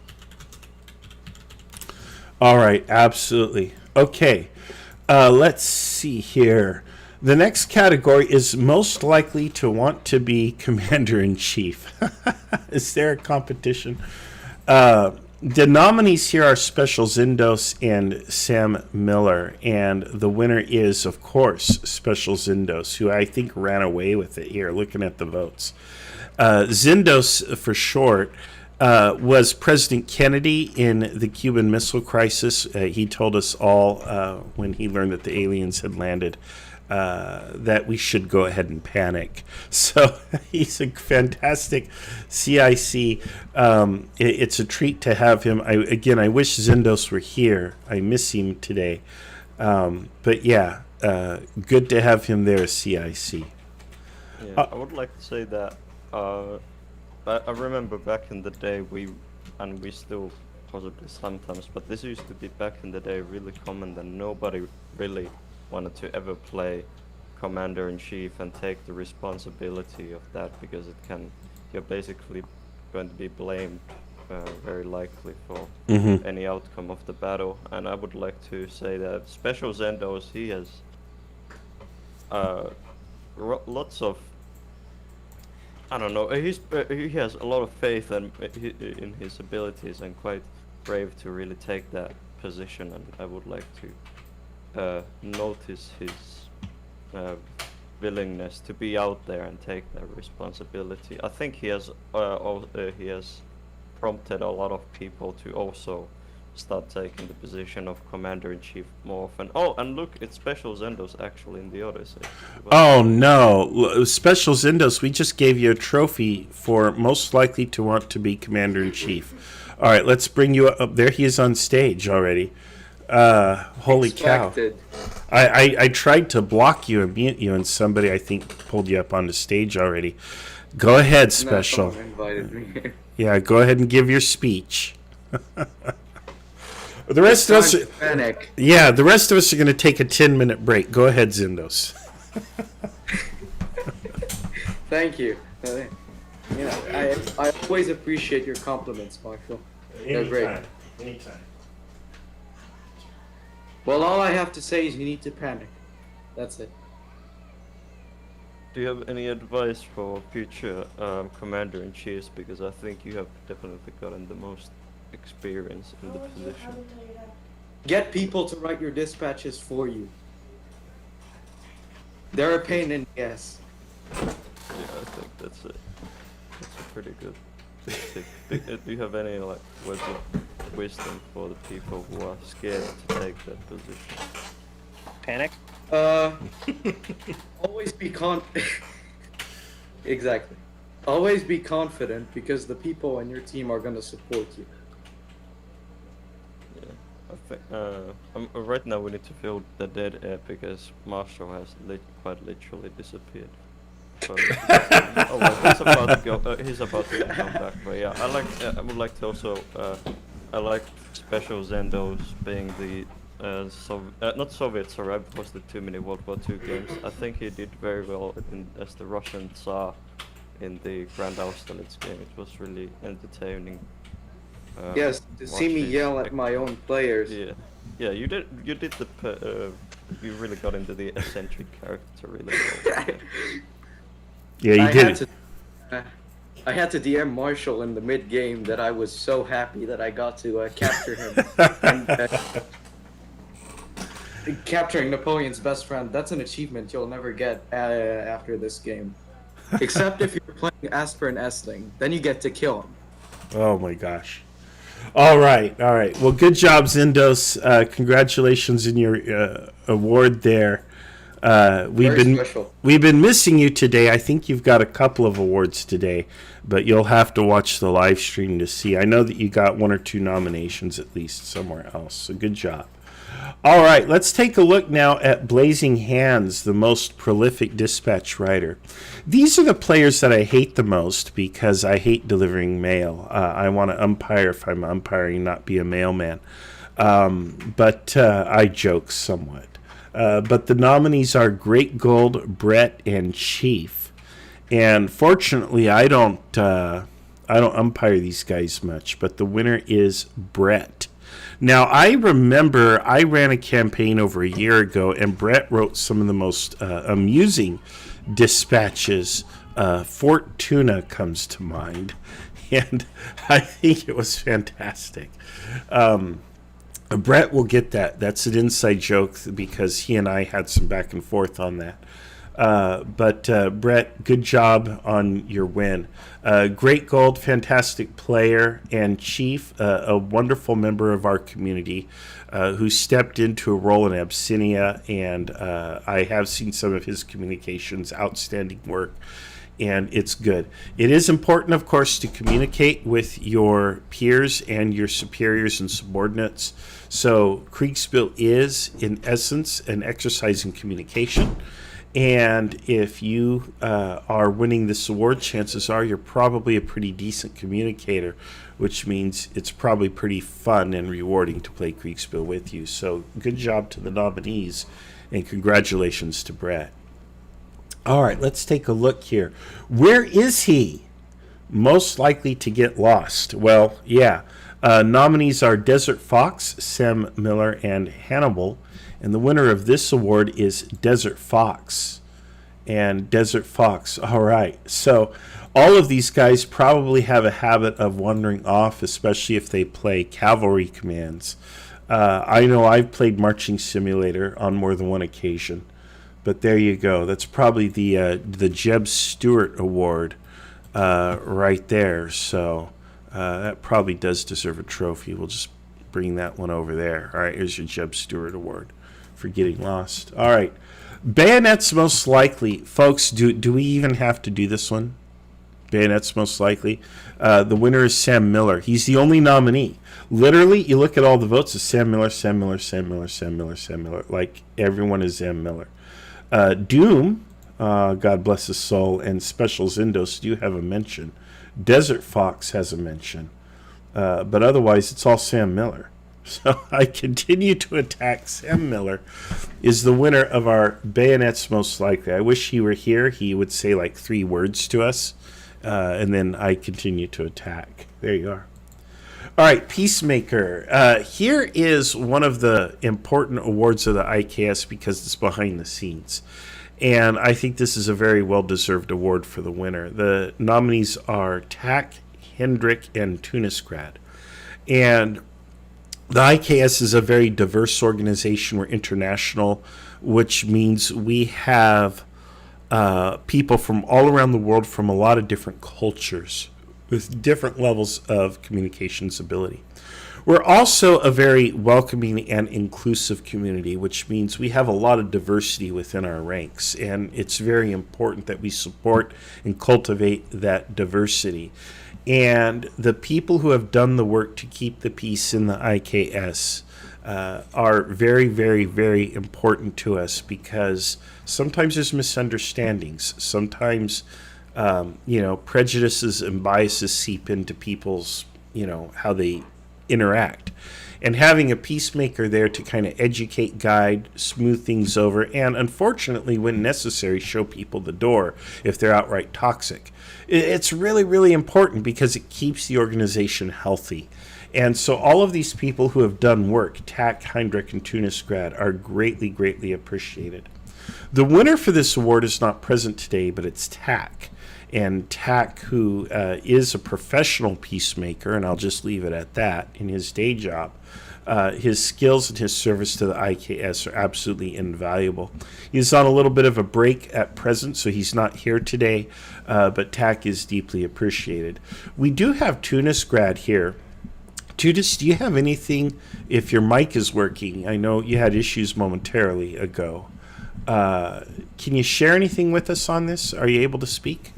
All right, absolutely. Okay, let's see here. The next category is most likely to want to be Commander-in-Chief. Is there a competition? The nominees here are Special Zindos and Sam Miller, and the winner is, of course, Special Zindos, who I think ran away with it here, looking at the votes. Zindos, for short, was President Kennedy in the Cuban Missile Crisis. He told us all when he learned that the aliens had landed that we should go ahead and panic. So he's a fantastic CIC. It's a treat to have him. I wish Zindos were here. I miss him today. But yeah, good to have him there as CIC. Yeah, I would like to say that I remember back in the day we still possibly sometimes, but this used to be back in the day really common that nobody really wanted to ever play Commander-in-Chief and take the responsibility of that, because you're basically going to be blamed very likely for any outcome of the battle. And I would like to say that Special Zendos, he has lots of, I don't know, he has a lot of faith in his abilities and quite brave to really take that position, and I would like to notice his willingness to be out there and take that responsibility. I think he has prompted a lot of people to also start taking the position of Commander-in-Chief more often. Oh, and look, it's Special Zendos actually in the Odyssey. Oh no, Special Zendos, we just gave you a trophy for most likely to want to be Commander-in-Chief. All right, let's bring you up. There he is on stage already. Holy Expected. cow. I tried to block you and mute you, and somebody, I think, pulled you up onto stage already. Go ahead, Special. No, someone invited me. Yeah, go ahead and give your speech. The rest of us, Panic. yeah, the rest of us are going to take a 10-minute break. Go ahead, Zindos. Thank you. I always appreciate your compliments, Marshall. They're great. Anytime. Well, all I have to say is you need to panic. That's it. do you have any advice for future commander-in-chiefs? Because I think you have definitely gotten the most experience in the position. Get people to write your dispatches for you. They're a pain in the ass. Yeah, I think that's it. That's a pretty good tip. Do you have any like words of wisdom for the people who are scared to take that position? Panic. Always be Exactly. Always be confident because the people on your team are gonna support you. Yeah, I think right now we need to fill the dead air because Marshall has quite literally disappeared. But, oh, well, he's about to go. He's about to come back. But yeah, I would like to also. I like Special Zendos being the not Soviet Tsar, because the too many World War II games. I think he did very well as the Russian Tsar in the Grand Austerlitz game. It was really entertaining. Yes, to see me watching. yell at my own players. Yeah, yeah, you did you really got into the eccentric character really well. Yeah, you did. I had to DM Marshall in the mid game that I was so happy that I got to capture him. And, capturing Napoleon's best friend, that's an achievement you'll never get after this game. Except if you're playing Asper and Essling, then you get to kill him. Oh my gosh. All right. Well, good job, Zindos. Congratulations in your award there. We've been missing you today. I think you've got a couple of awards today, but you'll have to watch the live stream to see. I know that you got 1 or 2 nominations at least somewhere else. So good job. All right, let's take a look now at Blazing Hands, the most prolific dispatch writer. These are the players that I hate the most because I hate delivering mail. I want to umpire if I'm umpiring, not be a mailman. But I joke somewhat. But the nominees are Great Gold, Brett, and Chief. And fortunately, I don't umpire these guys much. But the winner is Brett. Now, I remember I ran a campaign over a year ago, and Brett wrote some of the most amusing dispatches. Fort Tuna comes to mind, and I think it was fantastic. Brett will get that. That's an inside joke because he and I had some back and forth on that. But Brett, good job on your win. Great Gold, fantastic player, and Chief, a wonderful member of our community who stepped into a role in Abyssinia, and I have seen some of his communications, outstanding work, and it's good. It is important, of course, to communicate with your peers and your superiors and subordinates. So Kriegsspiel is, in essence, an exercise in communication. And if you are winning this award, chances are you're probably a pretty decent communicator, which means it's probably pretty fun and rewarding to play Kriegsspiel with you. So good job to the nominees, and congratulations to Brett. All right, let's take a look here. Where is he most likely to get lost? Well, yeah. Nominees are Desert Fox, Sam Miller, and Hannibal. And the winner of this award is Desert Fox. And Desert Fox, all right. So all of these guys probably have a habit of wandering off, especially if they play cavalry commands. I know I've played Marching Simulator on more than one occasion. But there you go. That's probably the Jeb Stewart Award right there. So that probably does deserve a trophy. We'll just bring that one over there. All right, here's your Jeb Stewart Award for getting lost. All right. Bayonet's most likely. Folks, do we even have to do this one? Bayonet's most likely. The winner is Sam Miller. He's the only nominee. Literally, you look at all the votes, it's Sam Miller, Sam Miller, Sam Miller, Sam Miller, Sam Miller. Like, everyone is Sam Miller. Doom, God bless his soul, and Special Zindos do have a mention. Desert Fox has a mention. But otherwise, it's all Sam Miller. So I continue to attack. Sam Miller is the winner of our Bayonets most likely. I wish he were here. He would say like 3 words to us. And then I continue to attack. There you are. All right, Peacemaker. Here is one of the important awards of the IKS because it's behind the scenes. And I think this is a very well-deserved award for the winner. The nominees are TAC, Hendrick, and Tunisgrad. And the IKS is a very diverse organization. We're international, which means we have people from all around the world from a lot of different cultures with different levels of communications ability. We're also a very welcoming and inclusive community, which means we have a lot of diversity within our ranks, and it's very important that we support and cultivate that diversity. And the people who have done the work to keep the peace in the IKS are very, very, very important to us, because sometimes there's misunderstandings. Sometimes, prejudices and biases seep into people's, how they interact. And having a peacemaker there to kind of educate, guide, smooth things over, and unfortunately, when necessary, show people the door if they're outright toxic. It's really, really important because it keeps the organization healthy. And so all of these people who have done work, TAC, Heinrich, and Tunisgrad, are greatly, greatly appreciated. The winner for this award is not present today, but it's TAC. And TAC, who is a professional peacemaker, and I'll just leave it at that, in his day job, his skills and his service to the IKS are absolutely invaluable. He's on a little bit of a break at present, so he's not here today, but TAC is deeply appreciated. We do have Tunisgrad here. Tunis, do you have anything, if your mic is working? I know you had issues momentarily ago. Can you share anything with us on this? Are you able to speak?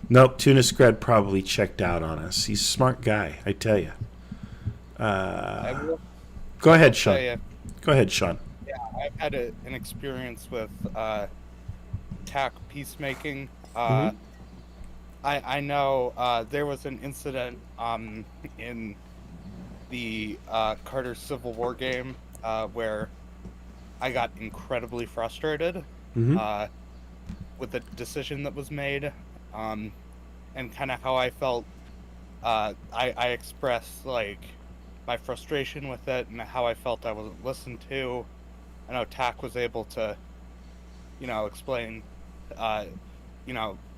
Nope, Tunisgrad probably checked out on us. He's a smart guy, I tell you. Go ahead, Sean. Go ahead, Sean. Yeah, I've had an experience with TAC peacemaking. I know there was an incident in the Carter Civil War game where I got incredibly frustrated with the decision that was made, and kind of how I felt. I expressed my frustration with it and how I felt I wasn't listened to. I know TAC was able to, explain,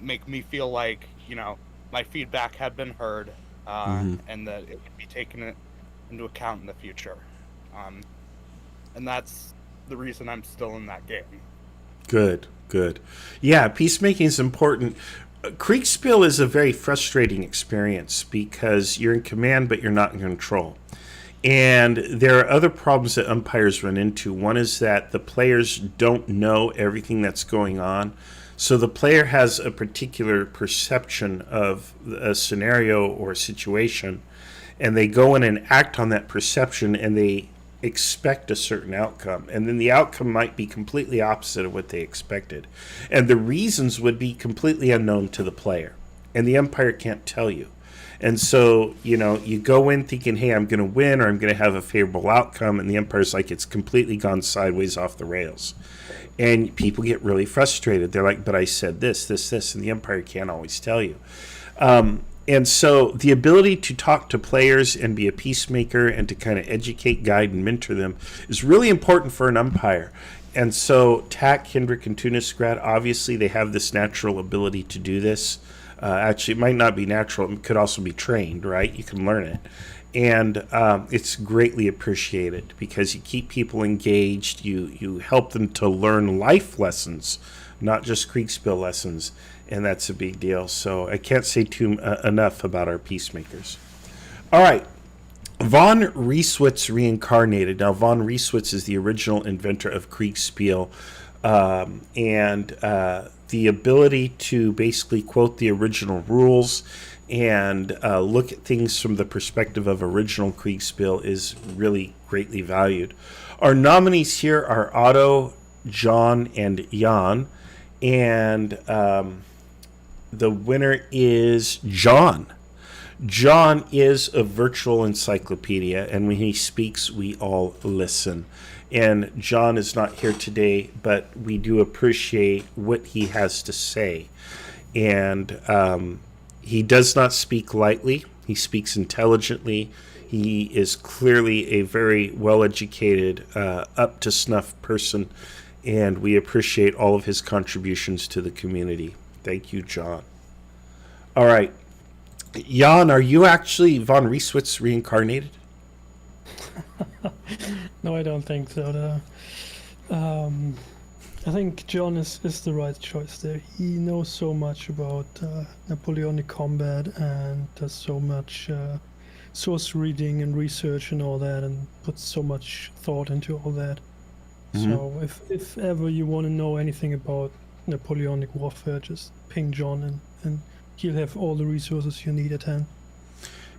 make me feel like, my feedback had been heard, and that it would be taken into account in the future. And that's the reason I'm still in that game. Good. Yeah, peacemaking is important. Kriegsspiel is a very frustrating experience because you're in command, but you're not in control. And there are other problems that umpires run into. One is that the players don't know everything that's going on. So the player has a particular perception of a scenario or a situation, and they go in and act on that perception, and they expect a certain outcome. And then the outcome might be completely opposite of what they expected. And the reasons would be completely unknown to the player. And the umpire can't tell you. And so, you go in thinking, hey, I'm going to win, or I'm going to have a favorable outcome, and the umpire's like, it's completely gone sideways off the rails. And people get really frustrated. They're like, but I said this, and the umpire can't always tell you. And so the ability to talk to players and be a peacemaker and to kind of educate, guide, and mentor them is really important for an umpire. And so TAC, Hendrick, and Tunisgrad, obviously they have this natural ability to do this. Actually, it might not be natural. It could also be trained, right? You can learn it. And it's greatly appreciated because you keep people engaged. You help them to learn life lessons, not just Kriegsspiel lessons. And that's a big deal. So I can't say enough about our peacemakers. All right. Von Rieswitz reincarnated. Now, von Rieswitz is the original inventor of Kriegsspiel. And the ability to basically quote the original rules and look at things from the perspective of original Kriegsspiel is really greatly valued. Our nominees here are Otto, John, and Jan. And the winner is John. John is a virtual encyclopedia, and when he speaks, we all listen. And John is not here today, but we do appreciate what he has to say. And he does not speak lightly. He speaks intelligently. He is clearly a very well-educated, up-to-snuff person, and we appreciate all of his contributions to the community. Thank you, John. All right. Jan, are you actually von Rieswitz reincarnated? No, I don't think so. I think John is the right choice there. He knows so much about Napoleonic combat and does so much source reading and research and all that, and puts so much thought into all that. So if ever you want to know anything about Napoleonic warfare, just ping John and he'll have all the resources you need at hand.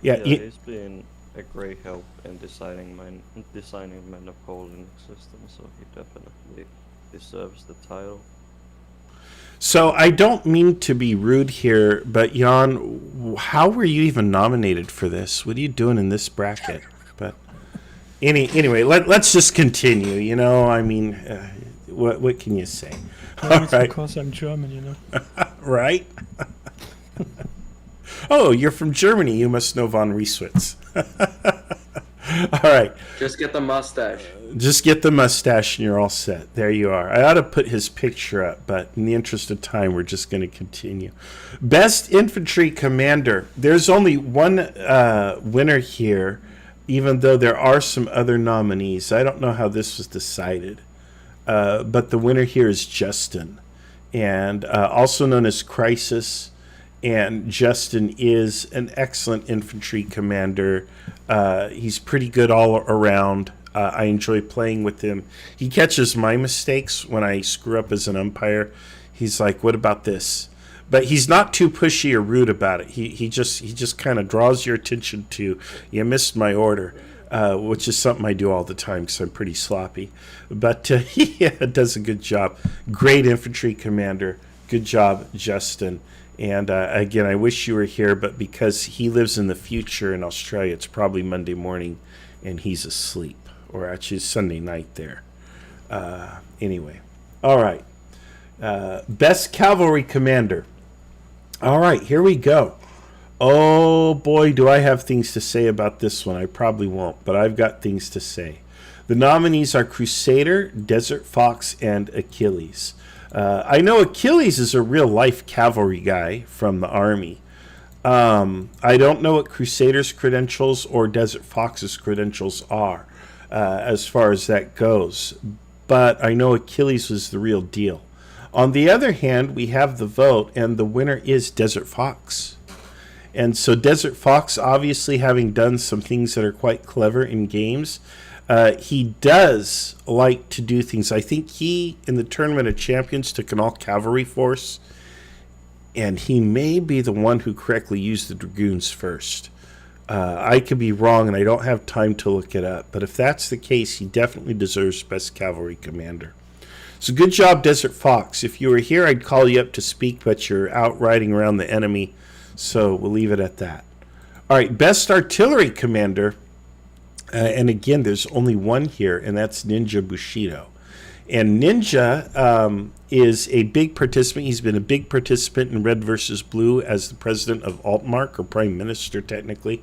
Yeah, He's been a great help in designing my Napoleonic system, so he definitely deserves the title. So I don't mean to be rude here, but Jan, how were you even nominated for this? What are you doing in this bracket? But anyway, let's just continue. You know, I mean, what can you say? Well, it's because I'm German, you know. Right? Oh, you're from Germany. You must know von Rieswitz. All right. Just get the mustache. Just get the mustache and you're all set. There you are. I ought to put his picture up, but in the interest of time, we're just going to continue. Best Infantry Commander. There's only one winner here, even though there are some other nominees. I don't know how this was decided, but the winner here is Justin, and also known as Crisis. And Justin is an excellent infantry commander. He's pretty good all around. I enjoy playing with him. He catches my mistakes when I screw up as an umpire. He's like, "What about this?" But he's not too pushy or rude about it. He just kind of draws your attention to, "You missed my order," which is something I do all the time because I'm pretty sloppy. But he does a good job. Great infantry commander. Good job, Justin. And again, I wish you were here, but because he lives in the future in Australia, it's probably Monday morning and he's asleep, or actually Sunday night there. Anyway, all right. Best Cavalry Commander. All right, here we go. Oh boy, do I have things to say about this one. I probably won't, but I've got things to say. The nominees are Crusader, Desert Fox, and Achilles. I know Achilles is a real-life cavalry guy from the Army. I don't know what Crusader's credentials or Desert Fox's credentials are as far as that goes, but I know Achilles was the real deal. On the other hand, we have the vote, and the winner is Desert Fox. And so Desert Fox, obviously having done some things that are quite clever in games, he does like to do things. I think he, in the Tournament of Champions, took an all-cavalry force, and he may be the one who correctly used the Dragoons first. I could be wrong, and I don't have time to look it up. But if that's the case, he definitely deserves Best Cavalry Commander. So good job, Desert Fox. If you were here, I'd call you up to speak, but you're out riding around the enemy, so we'll leave it at that. All right, Best Artillery Commander. And again, there's only one here, and that's Ninja Bushido. And Ninja is a big participant. He's been a big participant in Red versus Blue as the president of Altmark, or prime minister, technically.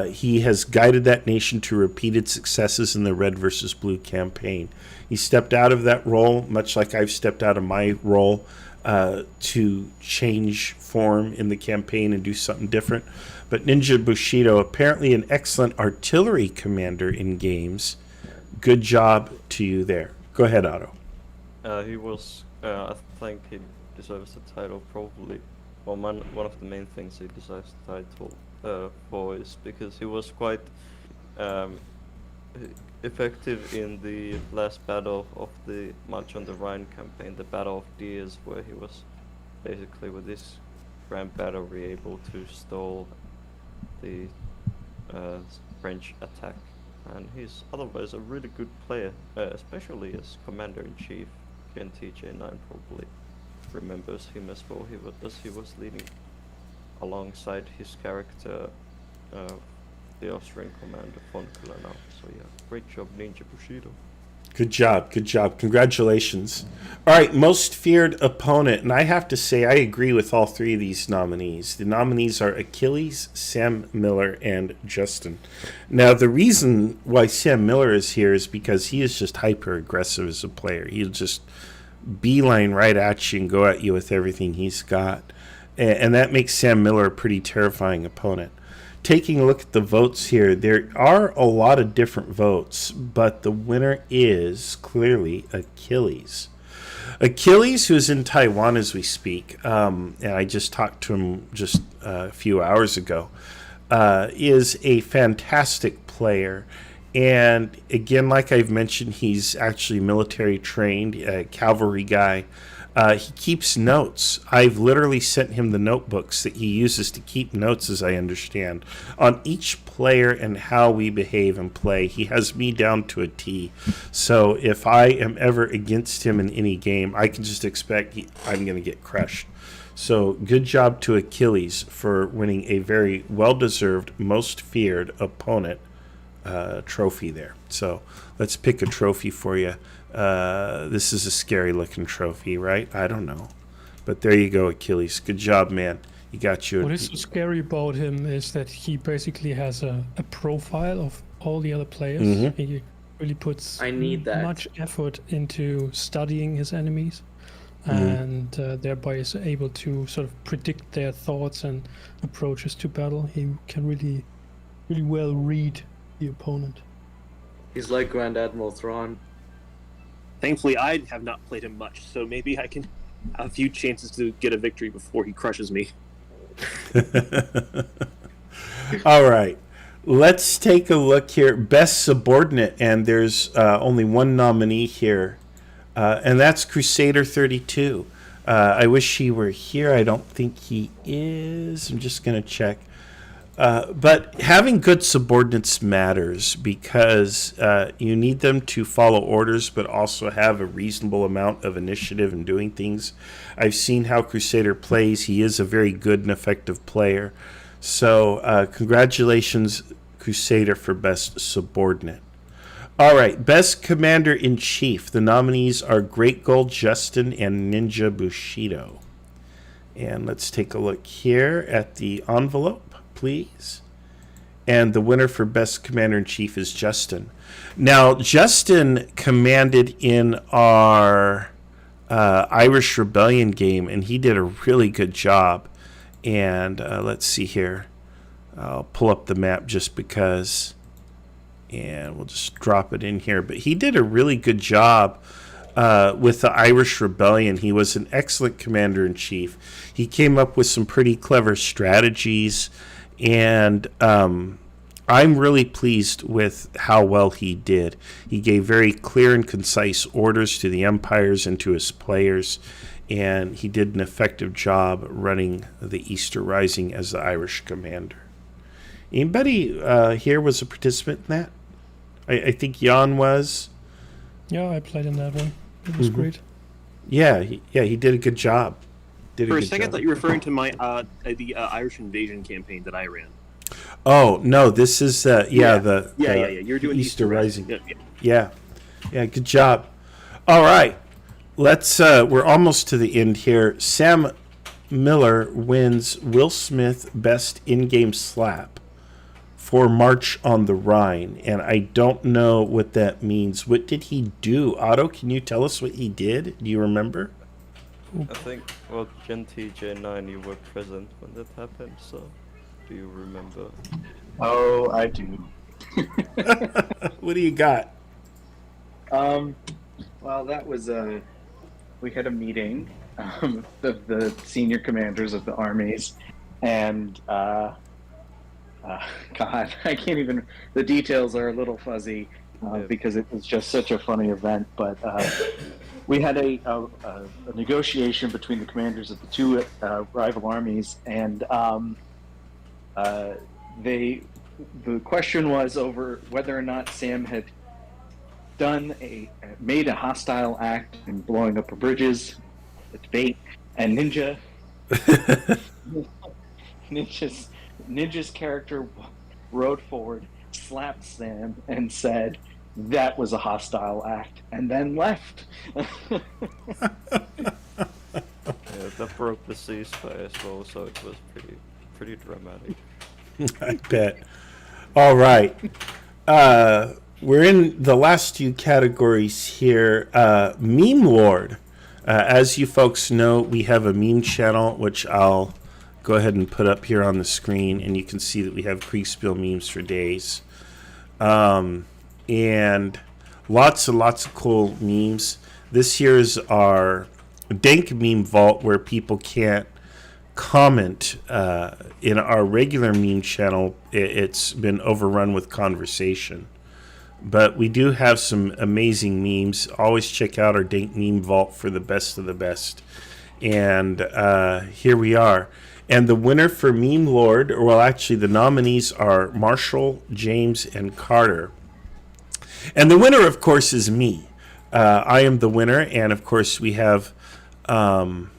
He has guided that nation to repeated successes in the Red versus Blue campaign. He stepped out of that role, much like I've stepped out of my role, to change form in the campaign and do something different. But Ninja Bushido, apparently an excellent artillery commander in games. Good job to you there. Go ahead, Otto. He was, I think he deserves the title probably. Well, one of the main things he deserves the title for is because he was quite effective in the last battle of the March on the Rhine campaign, the Battle of Diez, where he was basically with this grand battery able to stall the French attack. And he's otherwise a really good player, especially as Commander-in-Chief. TJ9 probably remembers him as well. He was leading alongside his character, the Austrian commander von Kullanau. So yeah, great job, Ninja Bushido. Good job. Good job. Congratulations. All right, most feared opponent. And I have to say, I agree with all three of these nominees. The nominees are Achilles, Sam Miller, and Justin. Now, the reason why Sam Miller is here is because he is just hyper aggressive as a player. He'll just beeline right at you and go at you with everything he's got. And that makes Sam Miller a pretty terrifying opponent. Taking a look at the votes here, there are a lot of different votes, but the winner is clearly Achilles. Achilles, who's in Taiwan as we speak, and I just talked to him just a few hours ago, is a fantastic player. And again, like I've mentioned, he's actually military trained, a cavalry guy. He keeps notes. I've literally sent him the notebooks that he uses to keep notes, as I understand, on each player and how we behave and play. He has me down to a T. So if I am ever against him in any game, I can just expect I'm going to get crushed. So good job to Achilles for winning a very well-deserved, most feared opponent trophy there. So let's pick a trophy for you. This is a scary looking trophy, right? I don't know. But there you go, Achilles. Good job, man. You got your... What is so scary about him is that he basically has a profile of all the other players. Mhm. He really puts I need that. much effort into studying his enemies, and thereby is able to sort of predict their thoughts and approaches to battle. He can really, really well read the opponent. He's like Grand Admiral Thrawn. Thankfully, I have not played him much, so maybe I can have a few chances to get a victory before he crushes me. All right. Let's take a look here. Best subordinate, and there's only one nominee here, and that's Crusader 32. I wish he were here. I don't think he is. I'm just going to check. But having good subordinates matters because you need them to follow orders but also have a reasonable amount of initiative in doing things. I've seen how Crusader plays. He is a very good and effective player. So congratulations, Crusader, for best subordinate. All right, best commander-in-chief. The nominees are Great Gold Justin and Ninja Bushido. And let's take a look here at the envelope, please. And the winner for best commander-in-chief is Justin. Now, Justin commanded in our Irish Rebellion game, and he did a really good job. And let's see here. I'll pull up the map just because, and we'll just drop it in here. But he did a really good job with the Irish Rebellion. He was an excellent commander-in-chief. He came up with some pretty clever strategies, and I'm really pleased with how well he did. He gave very clear and concise orders to the empires and to his players, and he did an effective job running the Easter Rising as the Irish commander. Anybody here was a participant in that? I think Jan was. Yeah, I played in that one. It was great. Yeah, he did a good job. For a second, I thought you were referring to my the Irish invasion campaign that I ran. Oh no, this is the You're doing Easter Rising. Yeah. Yeah, good job. All right, let's. We're almost to the end here. Sam Miller wins Will Smith Best In-Game Slap for March on the Rhine, and I don't know what that means. What did he do? Otto, can you tell us what he did? Do you remember? I think, well, Gen TJ9, you were present when that happened, so do you remember? Oh, I do. What do you got? Well, that was we had a meeting of the senior commanders of the armies, and God, I can't even. The details are a little fuzzy because it was just such a funny event. But we had a negotiation between the commanders of the two rival armies, and the question was over whether or not Sam had made a hostile act in blowing up bridges, a debate, and Ninja's character rode forward, slapped Sam, and said, that was a hostile act, and then left. Yeah, that broke the ceasefire as well, so it was pretty dramatic. I bet. All right. We're in the last two categories here. Meme Lord. As you folks know, we have a meme channel, which I'll go ahead and put up here on the screen, and you can see that we have Kriegsspiel memes for days. And lots and lots of cool memes. This here is our dank meme vault where people can't comment. In our regular meme channel, it's been overrun with conversation. But we do have some amazing memes. Always check out our dank meme vault for the best of the best. And here we are. And the winner for Meme Lord, well, actually, the nominees are Marshall, James, and Carter. And the winner, of course, is me. I am the winner, and of course, we have, memes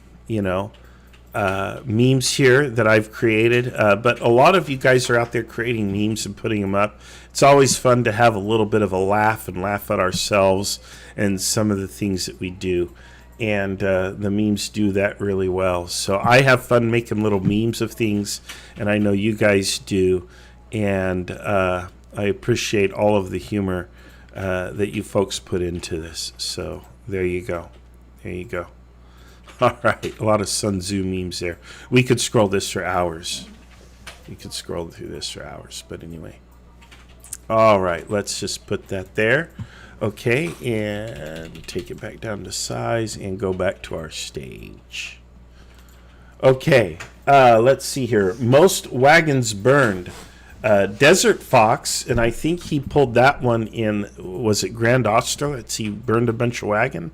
here that I've created. But a lot of you guys are out there creating memes and putting them up. It's always fun to have a little bit of a laugh and laugh at ourselves and some of the things that we do. And the memes do that really well. So I have fun making little memes of things, and I know you guys do. And I appreciate all of the humor that you folks put into this. So there you go. There you go. All right. A lot of Sun Tzu memes there. We could scroll this for hours. We could scroll through this for hours. But anyway. All right. Let's just put that there. Okay, and take it back down to size and go back to our stage. Okay, let's see here. Most wagons burned. Desert Fox, and I think he pulled that one in, was it Grand Austerlitz? He burned a bunch of wagon?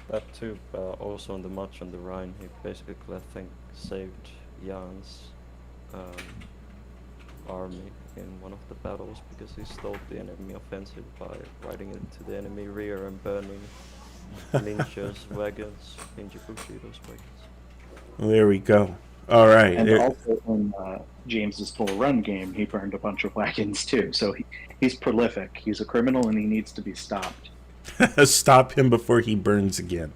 That too, also on the march on the Rhine, he basically, I think, saved Jan's army in one of the battles because he stopped the enemy offensive by riding into the enemy rear and burning ninjas' wagons, ninja Bushido's wagons. Well, there we go. All right. And also in James's full run game, he burned a bunch of wagons too. So he's prolific. He's a criminal and he needs to be stopped. Stop him before he burns again.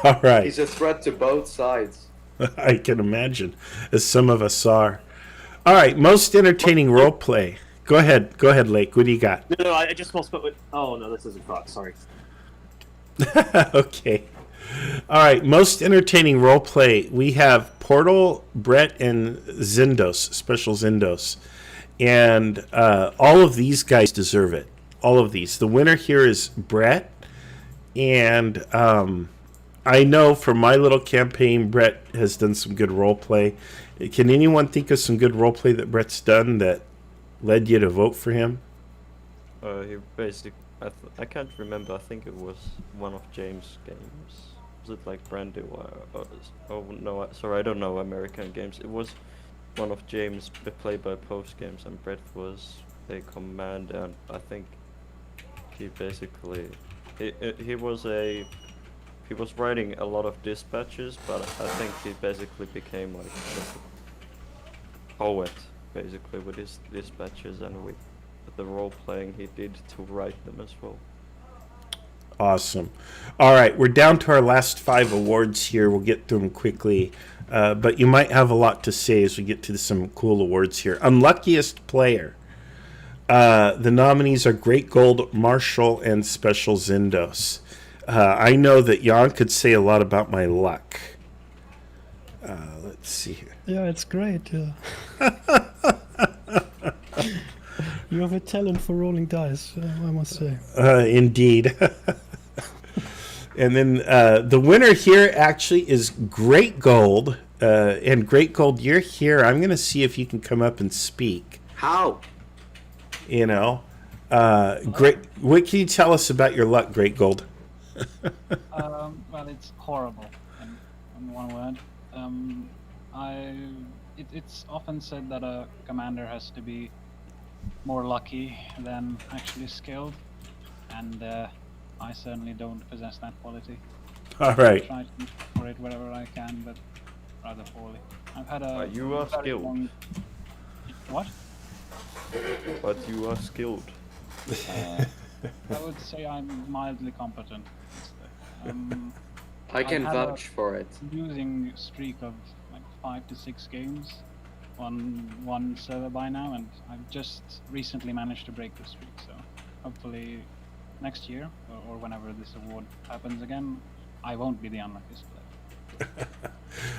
All right. He's a threat to both sides. I can imagine, as some of us are. All right, most entertaining role play. Go ahead, Lake. What do you got? No, I just almost put with. Oh no, this isn't Fox. Sorry. Okay. All right, most entertaining role play. We have Portal, Brett, and Zindos, Special Zindos. And all of these guys deserve it. All of these. The winner here is Brett. And I know from my little campaign, Brett has done some good role play. Can anyone think of some good role play that Brett's done that led you to vote for him? He basically, I can't remember. I think it was one of James' games. Was it like Brandywire? Oh no, sorry, I don't know American games. It was one of James' play-by-post games, and Brett was a commander. And I think he basically he was writing a lot of dispatches, but I think he basically became like just a poet, basically, with his dispatches and with the role playing he did to write them as well. Awesome. All right, we're down to our last 5 awards here. We'll get through them quickly, but you might have a lot to say as we get to some cool awards here. Unluckiest player. The nominees are Great Gold, Marshall, and Special Zindos. I know that Jan could say a lot about my luck. Let's see here. Yeah, it's great. Yeah. You have a talent for rolling dice, I must say. Indeed. And then the winner here actually is Great Gold. And Great Gold, you're here. I'm going to see if you can come up and speak. How? You know, great. What can you tell us about your luck, Great Gold? Well, it's horrible, in one word. It's often said that a commander has to be more lucky than actually skilled, and I certainly don't possess that quality. All right. I try to look for it wherever I can, but rather poorly. I've had a. You are very skilled. What? But you are skilled. I would say I'm mildly competent. I can I've had a vouch for it. losing streak of like 5 to 6 games on one server by now, and I've just recently managed to break the streak. So hopefully next year or whenever this award happens again, I won't be the unluckiest player.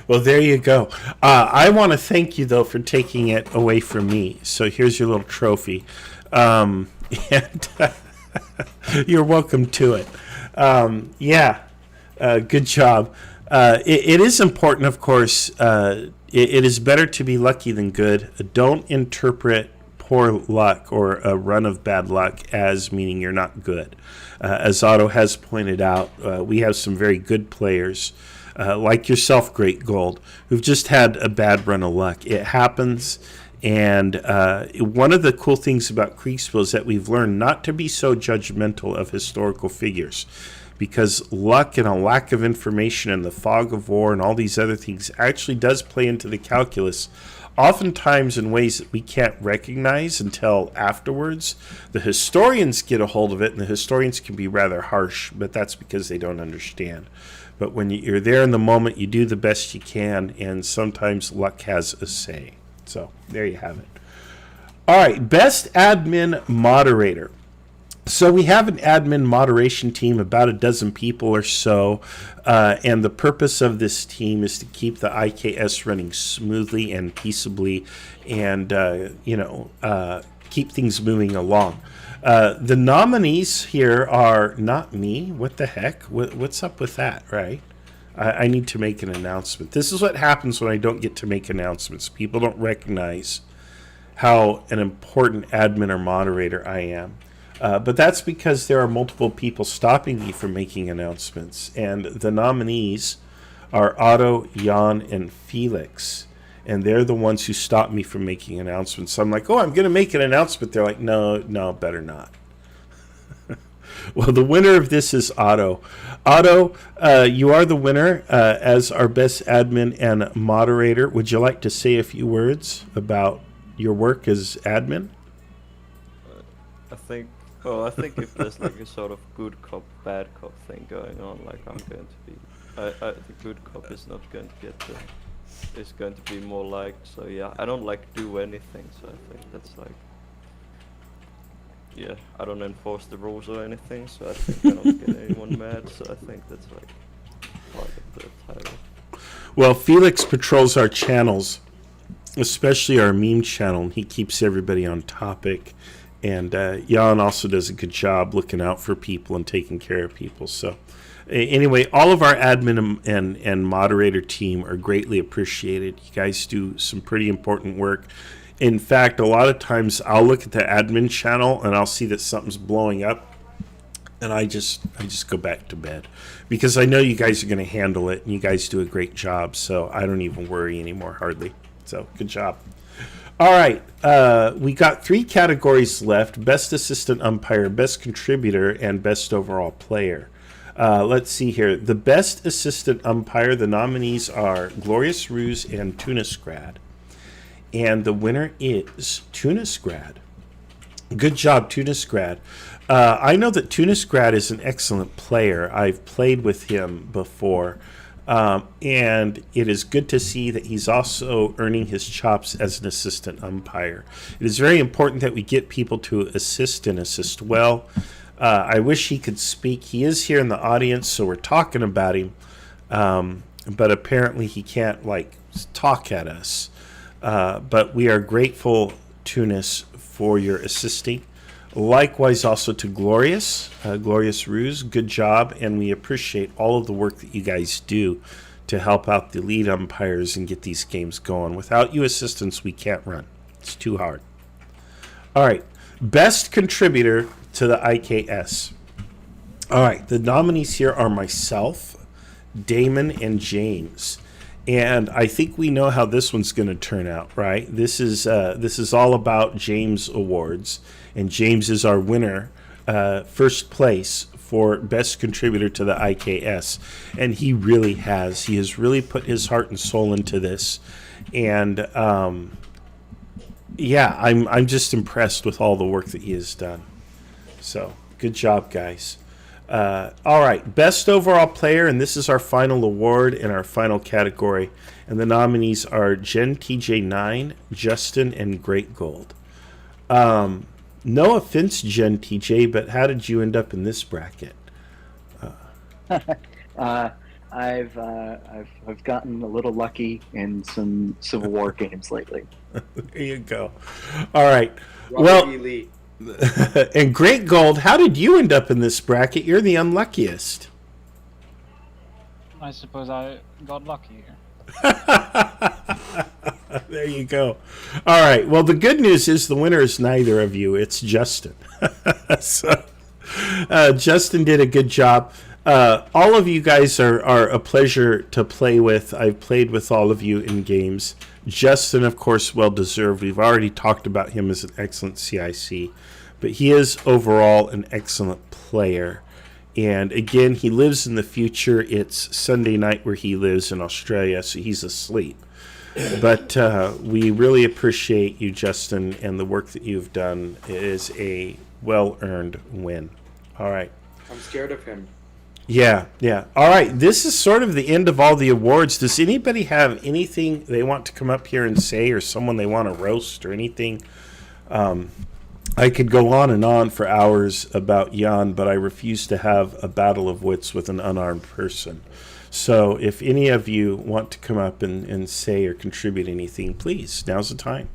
Well, there you go. I want to thank you, though, for taking it away from me. So here's your little trophy. And you're welcome to it. Good job. It is important, of course. It is better to be lucky than good. Don't interpret poor luck or a run of bad luck as meaning you're not good. As Otto has pointed out, we have some very good players, like yourself, Great Gold, who've just had a bad run of luck. It happens. And one of the cool things about Kriegsspiel is that we've learned not to be so judgmental of historical figures, because luck and a lack of information and the fog of war and all these other things actually does play into the calculus, oftentimes in ways that we can't recognize until afterwards. The historians get a hold of it, and the historians can be rather harsh, but that's because they don't understand. But when you're there in the moment, you do the best you can, and sometimes luck has a say. So there you have it. All right, best admin moderator. So we have an admin moderation team, about a dozen people or so, and the purpose of this team is to keep the IKS running smoothly and peaceably, and keep things moving along. The nominees here are not me. What the heck? What's up with that, right? I need to make an announcement. This is what happens when I don't get to make announcements. People don't recognize how an important admin or moderator I am. But that's because there are multiple people stopping me from making announcements. And the nominees are Otto, Jan, and Felix. And they're the ones who stop me from making announcements. So I'm like, oh, I'm going to make an announcement. They're like, no, better not. Well, the winner of this is Otto. Otto, you are the winner as our best admin and moderator. Would you like to say a few words about your work as admin? I think if there's like a sort of good cop, bad cop thing going on, like I'm going to be, the good cop is not going to get the, it's going to be more liked. So yeah, I don't like do anything. So I think that's like, yeah, I don't enforce the rules or anything. So I think I don't get anyone mad. So I think that's like part of the title. Well, Felix patrols our channels, especially our meme channel. He keeps everybody on topic. And Jan also does a good job looking out for people and taking care of people. So anyway, all of our admin and moderator team are greatly appreciated. You guys do some pretty important work. In fact, a lot of times I'll look at the admin channel and I'll see that something's blowing up. And I just go back to bed because I know you guys are going to handle it and you guys do a great job. So I don't even worry anymore, hardly. So good job. All right, we got 3 categories left: Best Assistant Umpire, Best Contributor, and Best Overall Player. Let's see here. The Best Assistant Umpire, the nominees are Glorious Ruse and Tunisgrad. And the winner is Tunisgrad. Good job, Tunisgrad. I know that Tunisgrad is an excellent player. I've played with him before. And it is good to see that he's also earning his chops as an assistant umpire. It is very important that we get people to assist and assist well. I wish he could speak. He is here in the audience, so we're talking about him. But apparently he can't, talk at us. But we are grateful, Tunis, for your assisting. Likewise also to Glorious Ruse, good job, and we appreciate all of the work that you guys do to help out the lead umpires and get these games going. Without you assistants, we can't run. It's too hard. All right, best contributor to the IKS. All right, the nominees here are myself, Damon, and James. And I think we know how this one's going to turn out, right? This is all about James Awards. And James is our winner, first place for Best Contributor to the IKS. And he really has. He has really put his heart and soul into this. And, I'm just impressed with all the work that he has done. So good job, guys. All right, best overall player, and this is our final award in our final category. And the nominees are Gen TJ9, Justin, and Great Gold. No offense, Gen TJ, but how did you end up in this bracket? I've gotten a little lucky in some Civil War games lately. There you go. All right. Robert E. Lee. And Great Gold, how did you end up in this bracket? You're the unluckiest. I suppose I got lucky here. There you go. All right. Well, the good news is the winner is neither of you. It's Justin. So, Justin did a good job. All of you guys are a pleasure to play with. I've played with all of you in games. Justin, of course, well-deserved. We've already talked about him as an excellent CIC. But he is overall an excellent player. And again, he lives in the future. It's Sunday night where he lives in Australia, so he's asleep. But we really appreciate you, Justin, and the work that you've done. It is a well-earned win. All right. I'm scared of him. Yeah. All right. This is sort of the end of all the awards. Does anybody have anything they want to come up here and say, or someone they want to roast or anything? I could go on and on for hours about Jan, but I refuse to have a battle of wits with an unarmed person. So if any of you want to come up and say or contribute anything, please, now's the time.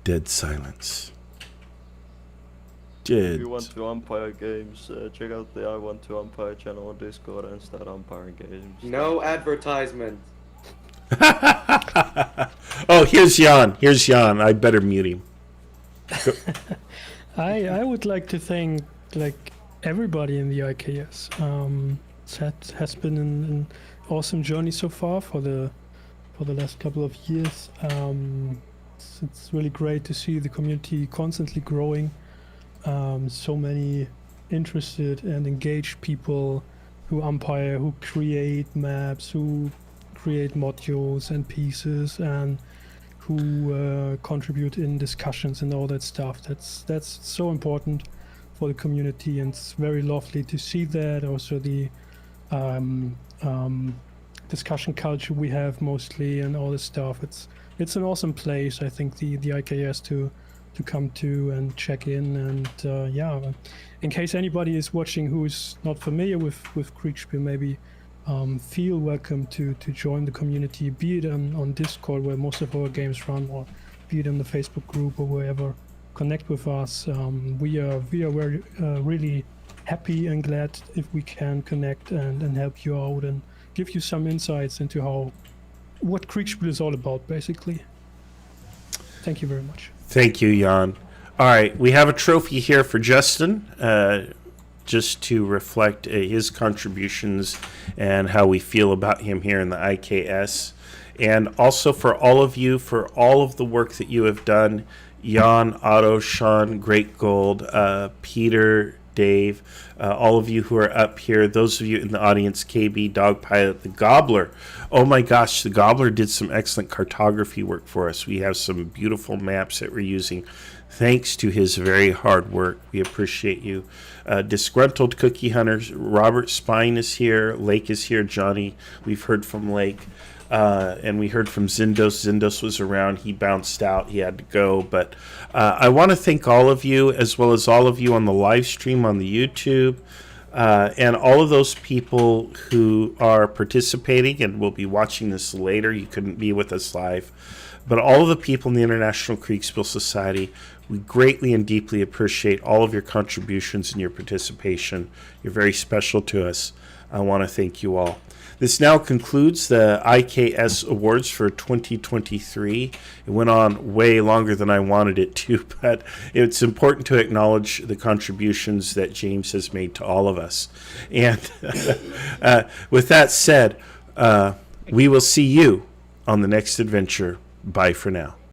Dead silence. If you want to umpire games, check out the I Want to Umpire channel on Discord and start umpiring games. No advertisement. Oh, here's Jan. I better mute him. I would like to thank everybody in the IKS. It has been an awesome journey so far for the last couple of years. It's really great to see the community constantly growing. So many interested and engaged people who umpire, who create maps, who create modules and pieces, and who contribute in discussions and all that stuff. That's so important for the community, and it's very lovely to see that. Also the discussion culture we have mostly and all this stuff. It's an awesome place, I think, the IKS to come to and check in. And in case anybody is watching who's not familiar with Kriegsspiel, maybe feel welcome to join the community, be it on Discord where most of our games run, or be it in the Facebook group or wherever. Connect with us. We are very really happy and glad if we can connect and help you out and give you some insights into what Kriegsspiel is all about, basically. Thank you very much. Thank you, Jan. All right, we have a trophy here for Justin, just to reflect his contributions and how we feel about him here in the IKS. And also for all of you, for all of the work that you have done, Jan, Otto, Sean, Great Gold, Peter, Dave, all of you who are up here, those of you in the audience, KB, Dogpilot, the Gobbler. Oh my gosh, the Gobbler did some excellent cartography work for us. We have some beautiful maps that we're using thanks to his very hard work. We appreciate you. Disgruntled Cookie Hunters, Robert Spine is here, Lake is here, Johnny. We've heard from Lake. And we heard from Zindos. Zindos was around. He bounced out. He had to go. But I want to thank all of you, as well as all of you on the live stream on the YouTube, and all of those people who are participating and will be watching this later. You couldn't be with us live. But all of the people in the International Kriegsspiel Society, we greatly and deeply appreciate all of your contributions and your participation. You're very special to us. I want to thank you all. This now concludes the IKS Awards for 2023. It went on way longer than I wanted it to, but it's important to acknowledge the contributions that James has made to all of us. And with that said, we will see you on the next adventure. Bye for now.